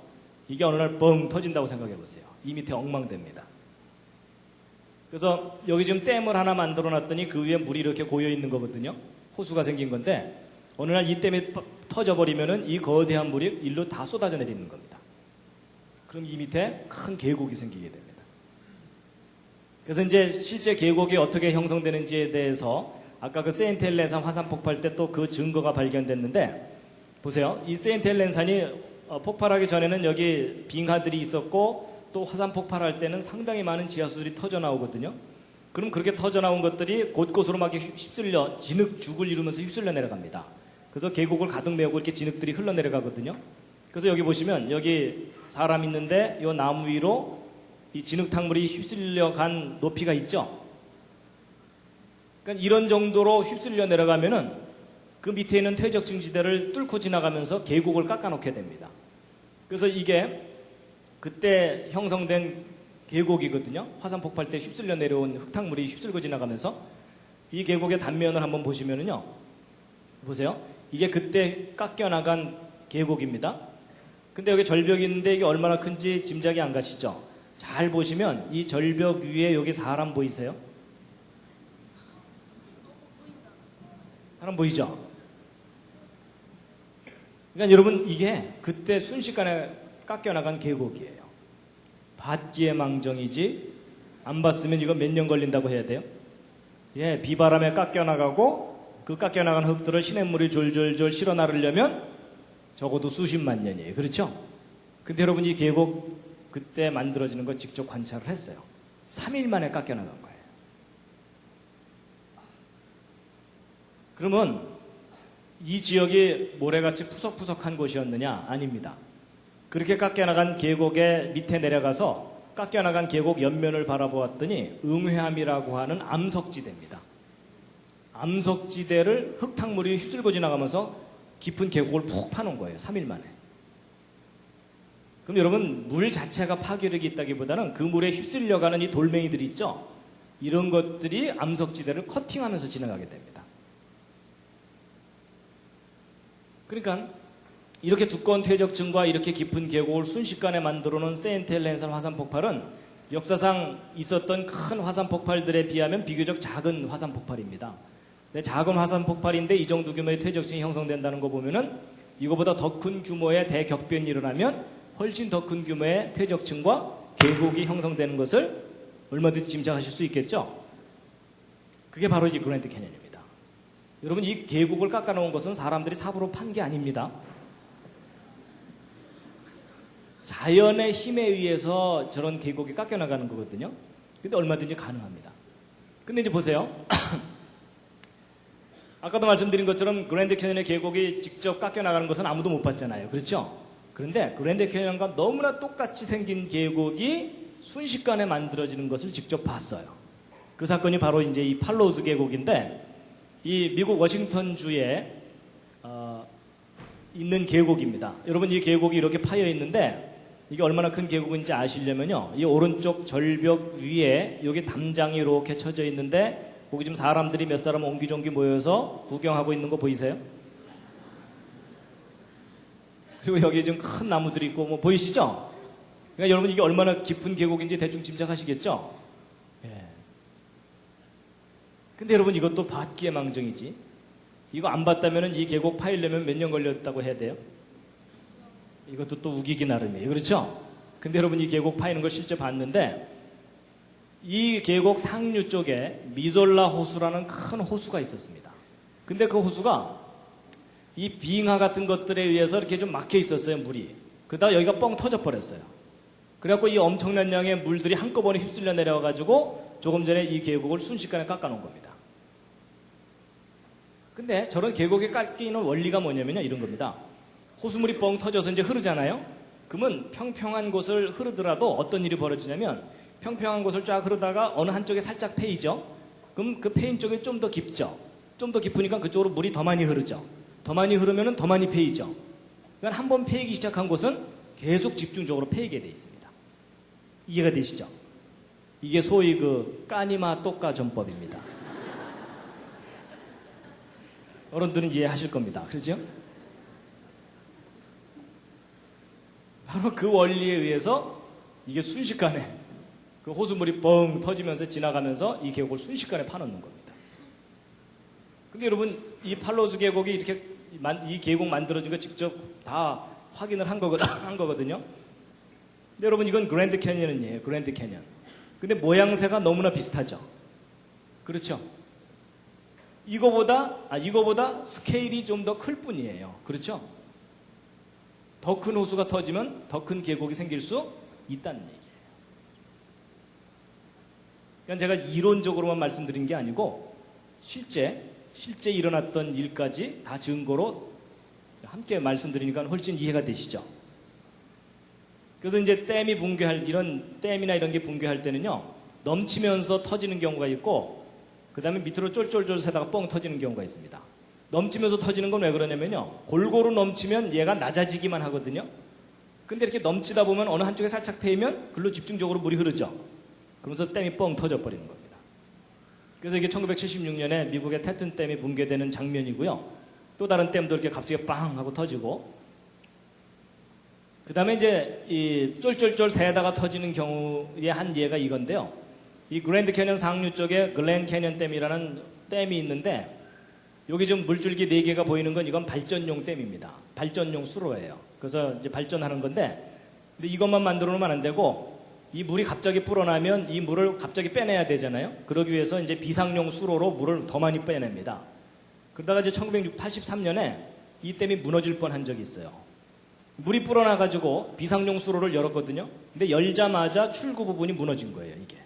이게 어느 날 뻥 터진다고 생각해 보세요. 이 밑에 엉망됩니다. 그래서 여기 지금 댐을 하나 만들어 놨더니 그 위에 물이 이렇게 고여 있는 거거든요. 호수가 생긴 건데 어느 날 이 댐이 터져버리면은 이 거대한 물이 일로 다 쏟아져 내리는 겁니다. 그럼 이 밑에 큰 계곡이 생기게 됩니다. 그래서 이제 실제 계곡이 어떻게 형성되는지에 대해서 아까 그 세인트 헬렌산 화산 폭발 때 또 그 증거가 발견됐는데 보세요. 이 세인트 헬렌산이 폭발하기 전에는 여기 빙하들이 있었고 또 화산 폭발할 때는 상당히 많은 지하수들이 터져 나오거든요. 그럼 그렇게 터져 나온 것들이 곳곳으로 막 휩쓸려 진흙죽을 이루면서 휩쓸려 내려갑니다. 그래서 계곡을 가득 메우고 이렇게 진흙들이 흘러내려가거든요. 그래서 여기 보시면 여기 사람 있는데 이 나무 위로 이 진흙탕물이 휩쓸려 간 높이가 있죠. 그러니까 이런 정도로 휩쓸려 내려가면은 그 밑에 있는 퇴적층 지대를 뚫고 지나가면서 계곡을 깎아놓게 됩니다. 그래서 이게 그때 형성된 계곡이거든요. 화산 폭발 때 휩쓸려 내려온 흙탕물이 휩쓸고 지나가면서 이 계곡의 단면을 한번 보시면은요. 보세요. 이게 그때 깎여나간 계곡입니다. 근데 여기 절벽이 있는데 이게 얼마나 큰지 짐작이 안 가시죠? 잘 보시면 이 절벽 위에 여기 사람 보이세요? 사람 보이죠? 그러니까 여러분 이게 그때 순식간에 깎여나간 계곡이에요. 봤기에 망정이지 안 봤으면 이거 몇 년 걸린다고 해야 돼요? 예, 비바람에 깎여나가고 그 깎여나간 흙들을 시냇물이 졸졸졸 실어 나르려면 적어도 수십만 년이에요. 그렇죠? 근데 여러분 이 계곡 그때 만들어지는 거 직접 관찰을 했어요. 3일 만에 깎여나간 거예요. 그러면 이 지역이 모래같이 푸석푸석한 곳이었느냐? 아닙니다. 그렇게 깎여나간 계곡의 밑에 내려가서 깎여나간 계곡 옆면을 바라보았더니 응회암이라고 하는 암석지대입니다. 암석지대를 흙탕물이 휩쓸고 지나가면서 깊은 계곡을 푹 파놓은 거예요. 3일 만에. 그럼 여러분 물 자체가 파괴력이 있다기보다는 그 물에 휩쓸려가는 이 돌멩이들 있죠? 이런 것들이 암석지대를 커팅하면서 지나가게 됩니다. 그러니까 이렇게 두꺼운 퇴적층과 이렇게 깊은 계곡을 순식간에 만들어 놓은 세인트헬렌산 화산 폭발은 역사상 있었던 큰 화산 폭발들에 비하면 비교적 작은 화산 폭발입니다. 작은 화산 폭발인데 이 정도 규모의 퇴적층이 형성된다는 거 보면은 이거보다 더 큰 규모의 대격변이 일어나면 훨씬 더 큰 규모의 퇴적층과 계곡이 형성되는 것을 얼마든지 짐작하실 수 있겠죠? 그게 바로 이제 그랜드 캐년입니다. 여러분 이 계곡을 깎아놓은 것은 사람들이 삽으로 판 게 아닙니다. 자연의 힘에 의해서 저런 계곡이 깎여나가는 거거든요. 근데 얼마든지 가능합니다. 근데 이제 보세요. 아까도 말씀드린 것처럼 그랜드 캐년의 계곡이 직접 깎여나가는 것은 아무도 못 봤잖아요. 그렇죠? 그런데 그랜드 캐년과 너무나 똑같이 생긴 계곡이 순식간에 만들어지는 것을 직접 봤어요. 그 사건이 바로 이제 이 팔로우즈 계곡인데 이 미국 워싱턴주에 있는 계곡입니다. 여러분 이 계곡이 이렇게 파여 있는데 이게 얼마나 큰 계곡인지 아시려면요. 이 오른쪽 절벽 위에 여기 담장이 이렇게 쳐져 있는데 거기 지금 사람들이 몇 사람 옹기종기 모여서 구경하고 있는 거 보이세요? 그리고 여기 좀 큰 나무들이 있고 뭐 보이시죠? 그러니까 여러분 이게 얼마나 깊은 계곡인지 대충 짐작하시겠죠? 예. 근데 여러분 이것도 봤기에 망정이지. 이거 안 봤다면 이 계곡 파이려면 몇 년 걸렸다고 해야 돼요? 이것도 또 우기기 나름이에요. 그렇죠? 근데 여러분 이 계곡 파이는 걸 실제 봤는데 이 계곡 상류 쪽에 미졸라 호수라는 큰 호수가 있었습니다. 근데 그 호수가 이 빙하 같은 것들에 의해서 이렇게 좀 막혀 있었어요, 물이. 그러다가 여기가 뻥 터져버렸어요. 그래갖고 이 엄청난 양의 물들이 한꺼번에 휩쓸려 내려와가지고 조금 전에 이 계곡을 순식간에 깎아놓은 겁니다. 근데 저런 계곡에 깎이는 원리가 뭐냐면요, 이런 겁니다. 호수물이 뻥 터져서 이제 흐르잖아요? 그러면 평평한 곳을 흐르더라도 어떤 일이 벌어지냐면 평평한 곳을 쫙 흐르다가 어느 한쪽에 살짝 패이죠? 그럼 그 패인 쪽이 좀 더 깊죠? 좀 더 깊으니까 그쪽으로 물이 더 많이 흐르죠? 더 많이 흐르면 더 많이 패이죠? 그러니까 한번 패이기 시작한 곳은 계속 집중적으로 패이게 돼 있습니다. 이해가 되시죠? 이게 소위 그 까니마 똑까 전법입니다. 어른들은 이해하실 겁니다. 그렇죠? 바로 그 원리에 의해서 이게 순식간에 그 호수물이 뻥 터지면서 지나가면서 이 계곡을 순식간에 파놓는 겁니다. 근데 여러분 이 팔로우즈 계곡이 이렇게 이 계곡 만들어진 거 직접 다 확인을 한 거거든요. 근데 여러분 이건 그랜드 캐니언이에요. 그랜드 캐니언. 근데 모양새가 너무나 비슷하죠. 그렇죠? 이거보다 스케일이 좀 더 클 뿐이에요. 그렇죠? 더 큰 호수가 터지면 더 큰 계곡이 생길 수 있다는 얘기예요. 그러니까 제가 이론적으로만 말씀드린 게 아니고 실제 일어났던 일까지 다 증거로 함께 말씀드리니까 훨씬 이해가 되시죠? 그래서 이제 이런 댐이나 이런 게 붕괴할 때는요, 넘치면서 터지는 경우가 있고, 그 다음에 밑으로 쫄쫄쫄 새다가 뻥 터지는 경우가 있습니다. 넘치면서 터지는 건 왜 그러냐면요, 골고루 넘치면 얘가 낮아지기만 하거든요. 근데 이렇게 넘치다 보면 어느 한쪽에 살짝 패이면 글로 집중적으로 물이 흐르죠. 그러면서 댐이 뻥 터져버리는 겁니다. 그래서 이게 1976년에 미국의 태튼 댐이 붕괴되는 장면이고요. 또 다른 댐도 이렇게 갑자기 빵 하고 터지고, 그 다음에 이제 이 쫄쫄쫄 새다가 터지는 경우의 한 예가 이건데요. 이 그랜드 캐년 상류 쪽에 글렌 캐년 댐이라는 댐이 있는데, 여기 지금 물줄기 4개가 보이는 건 이건 발전용 댐입니다. 발전용 수로예요. 그래서 이제 발전하는 건데, 근데 이것만 만들어 놓으면 안 되고, 이 물이 갑자기 불어나면 이 물을 갑자기 빼내야 되잖아요. 그러기 위해서 이제 비상용 수로로 물을 더 많이 빼냅니다. 그러다가 이제 1983년에 이 댐이 무너질 뻔한 적이 있어요. 물이 불어나가지고 비상용 수로를 열었거든요. 근데 열자마자 출구 부분이 무너진 거예요, 이게.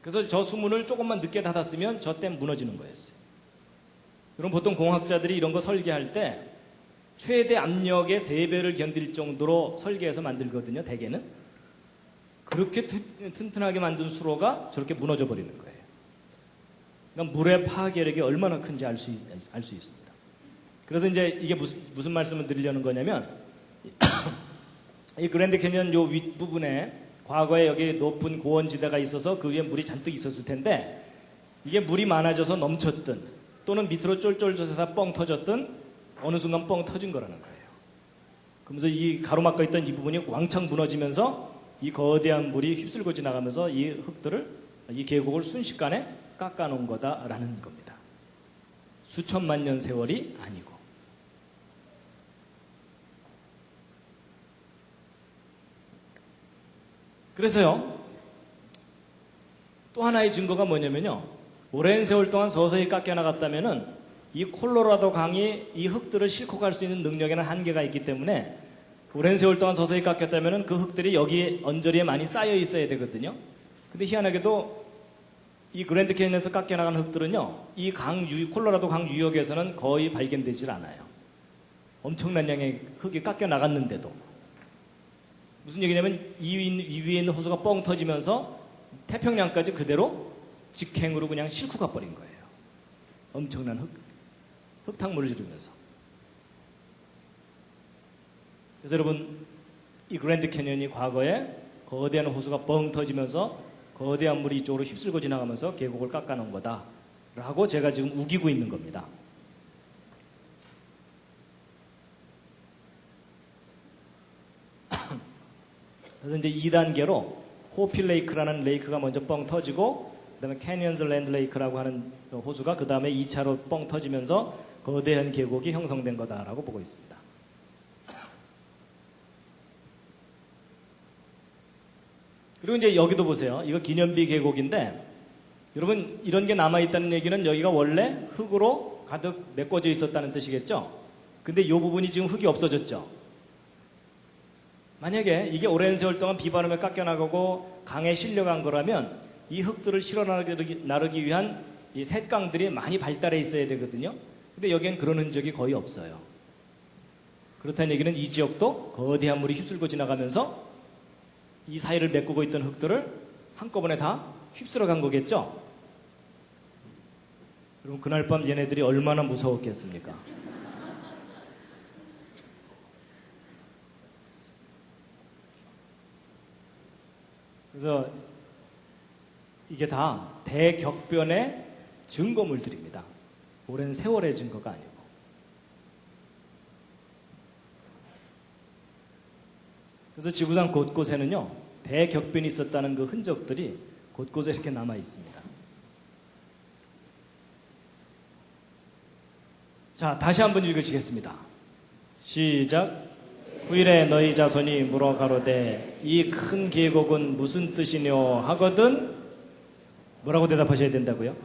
그래서 저 수문을 조금만 늦게 닫았으면 저 댐 무너지는 거였어요. 그럼 보통 공학자들이 이런 거 설계할 때 최대 압력의 3배를 견딜 정도로 설계해서 만들거든요, 대개는. 그렇게 튼튼하게 만든 수로가 저렇게 무너져 버리는 거예요. 그러니까 물의 파괴력이 얼마나 큰지 알 수 있습니다. 그래서 이제 이게 무슨 말씀을 드리려는 거냐면, 이 그랜드 캐년 요 윗부분에 과거에 여기 높은 고원지대가 있어서 그 위에 물이 잔뜩 있었을 텐데, 이게 물이 많아져서 넘쳤든 또는 밑으로 쫄쫄쫄해서 뻥 터졌든 어느 순간 뻥 터진 거라는 거예요. 그러면서 이 가로막혀 있던 이 부분이 왕창 무너지면서 이 거대한 물이 휩쓸고 지나가면서 이 흙들을, 이 계곡을 순식간에 깎아놓은 거다라는 겁니다. 수천만 년 세월이 아니고. 그래서요, 또 하나의 증거가 뭐냐면요, 오랜 세월 동안 서서히 깎여나갔다면은 이 콜로라도 강이 이 흙들을 싣고 갈 수 있는 능력에는 한계가 있기 때문에 오랜 세월 동안 서서히 깎였다면은 그 흙들이 여기 언저리에 많이 쌓여 있어야 되거든요. 근데 희한하게도 이 그랜드 캐니언에서 깎여나간 흙들은요, 이 콜로라도 강 유역에서는 거의 발견되질 않아요. 엄청난 양의 흙이 깎여나갔는데도. 무슨 얘기냐면 이 위에 있는 호수가 뻥 터지면서 태평양까지 그대로 직행으로 그냥 싣고 가버린 거예요. 엄청난 흙탕물을 지르면서. 그래서 여러분, 이 그랜드 캐니언이 과거에 거대한 호수가 뻥 터지면서 거대한 물이 이쪽으로 휩쓸고 지나가면서 계곡을 깎아놓은 거다라고 제가 지금 우기고 있는 겁니다. 그래서 이제 2단계로 호필 레이크라는 레이크가 먼저 뻥 터지고, 그 다음에 캐니언즈 랜드 레이크라고 하는 호수가 그 다음에 2차로 뻥 터지면서 거대한 계곡이 형성된 거다라고 보고 있습니다. 그리고 이제 여기도 보세요. 이거 기념비 계곡인데, 여러분 이런 게 남아있다는 얘기는 여기가 원래 흙으로 가득 메꿔져 있었다는 뜻이겠죠? 근데 이 부분이 지금 흙이 없어졌죠? 만약에 이게 오랜 세월 동안 비바람에 깎여나가고 강에 실려간 거라면 이 흙들을 실어 나르기 위한 이 샛강들이 많이 발달해 있어야 되거든요. 근데 여기엔 그런 흔적이 거의 없어요. 그렇다는 얘기는 이 지역도 거대한 물이 휩쓸고 지나가면서 이 사이를 메꾸고 있던 흙들을 한꺼번에 다 휩쓸어 간 거겠죠? 그럼 그날 밤 얘네들이 얼마나 무서웠겠습니까? 그래서 이게 다 대격변의 증거물들입니다. 오랜 세월의 증거가 아니고. 그래서 지구상 곳곳에는요, 대격변이 있었다는 그 흔적들이 곳곳에 이렇게 남아 있습니다. 자, 다시 한번 읽으시겠습니다. 시작. 후일에 너희 자손이 물어 가로되 이 큰 계곡은 무슨 뜻이뇨 하거든 뭐라고 대답하셔야 된다고요?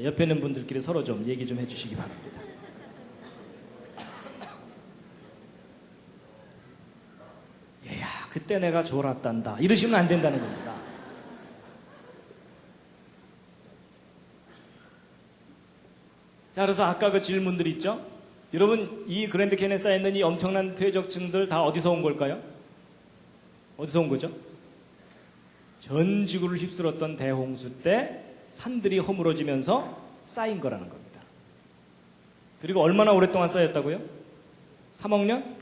옆에 있는 분들끼리 서로 좀 얘기 좀 해주시기 바랍니다. 얘야, 그때 내가 졸았단다 이러시면 안 된다는 겁니다. 자, 그래서 아까 그 질문들 있죠? 여러분, 이 그랜드 캐니언에 쌓여있는 이 엄청난 퇴적층들 다 어디서 온 걸까요? 어디서 온 거죠? 전 지구를 휩쓸었던 대홍수 때 산들이 허물어지면서 쌓인 거라는 겁니다. 그리고 얼마나 오랫동안 쌓였다고요? 3억 년?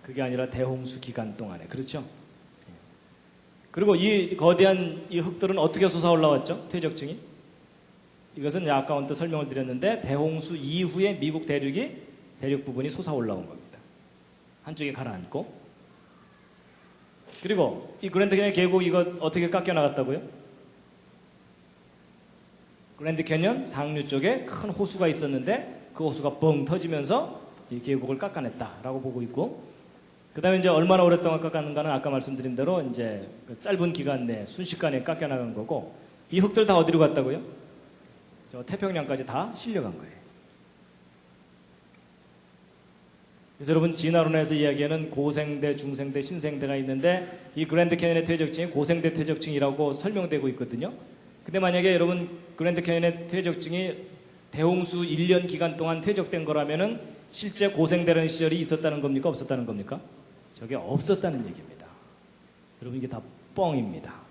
그게 아니라 대홍수 기간 동안에. 그렇죠? 그리고 이 거대한 이 흙들은 어떻게 솟아 올라왔죠? 퇴적층이. 이것은 아까 언뜻 설명을 드렸는데 대홍수 이후에 미국 대륙 부분이 솟아 올라온 겁니다. 한쪽에 가라앉고. 그리고 이 그랜드 캐니언 계곡 이거 어떻게 깎여 나갔다고요? 그랜드 캐니언 상류 쪽에 큰 호수가 있었는데 그 호수가 뻥 터지면서 이 계곡을 깎아냈다라고 보고 있고, 그 다음에 이제 얼마나 오랫동안 깎았는가는 아까 말씀드린 대로 이제 그 짧은 기간 내 순식간에 깎여나간 거고, 이 흙들 다 어디로 갔다고요? 저 태평양까지 다 실려간 거예요. 그래서 여러분 진화론에서 이야기하는 고생대, 중생대, 신생대가 있는데 이 그랜드 캐니언의 퇴적층이 고생대 퇴적층이라고 설명되고 있거든요. 근데 만약에 여러분 그랜드 캐니언의 퇴적층이 대홍수 1년 기간 동안 퇴적된 거라면은 실제 고생대라는 시절이 있었다는 겁니까? 없었다는 겁니까? 저게 없었다는 얘기입니다. 여러분 이게 다 뻥입니다.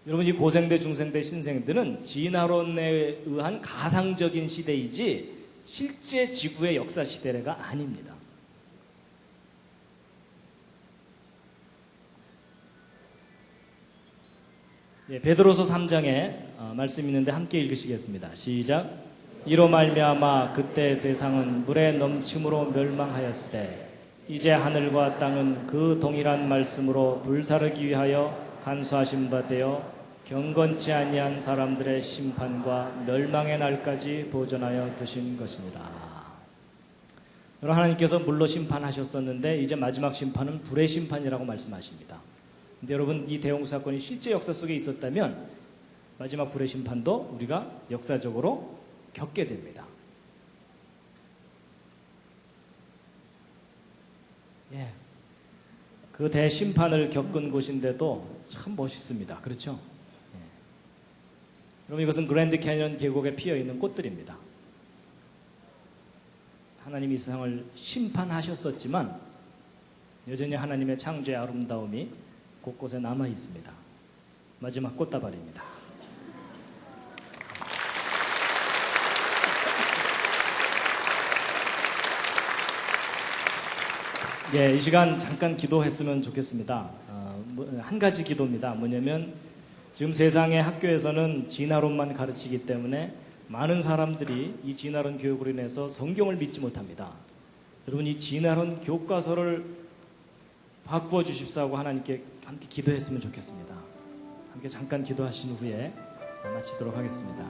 여러분 이 고생대, 중생대, 신생대는 진화론에 의한 가상적인 시대이지 실제 지구의 역사 시대가 아닙니다. 예, 베드로서 3장에 말씀이 있는데 함께 읽으시겠습니다. 시작. 이로 말미암아 그때 세상은 물의 넘침으로 멸망하였으되 이제 하늘과 땅은 그 동일한 말씀으로 불사르기 위하여 간수하신 바 되어 경건치 아니한 사람들의 심판과 멸망의 날까지 보존하여 두신 것이니라. 여러분 하나님께서 물로 심판하셨었는데 이제 마지막 심판은 불의 심판이라고 말씀하십니다. 근데 여러분 이 대홍수 사건이 실제 역사 속에 있었다면 마지막 불의 심판도 우리가 역사적으로 겪게 됩니다. 예, 그 대심판을 겪은 곳인데도 참 멋있습니다. 그렇죠? 예. 여러분 이것은 그랜드 캐니언 계곡에 피어있는 꽃들입니다. 하나님이 이 세상을 심판하셨었지만 여전히 하나님의 창조의 아름다움이 곳곳에 남아 있습니다. 마지막 꽃다발입니다. 예, 이 시간 잠깐 기도했으면 좋겠습니다. 한 가지 기도입니다. 뭐냐면 지금 세상의 학교에서는 진화론만 가르치기 때문에 많은 사람들이 이 진화론 교육으로 인해서 성경을 믿지 못합니다. 여러분 이 진화론 교과서를 바꾸어 주십사고 하나님께 함께 기도했으면 좋겠습니다. 함께 잠깐 기도하신 후에 마치도록 하겠습니다.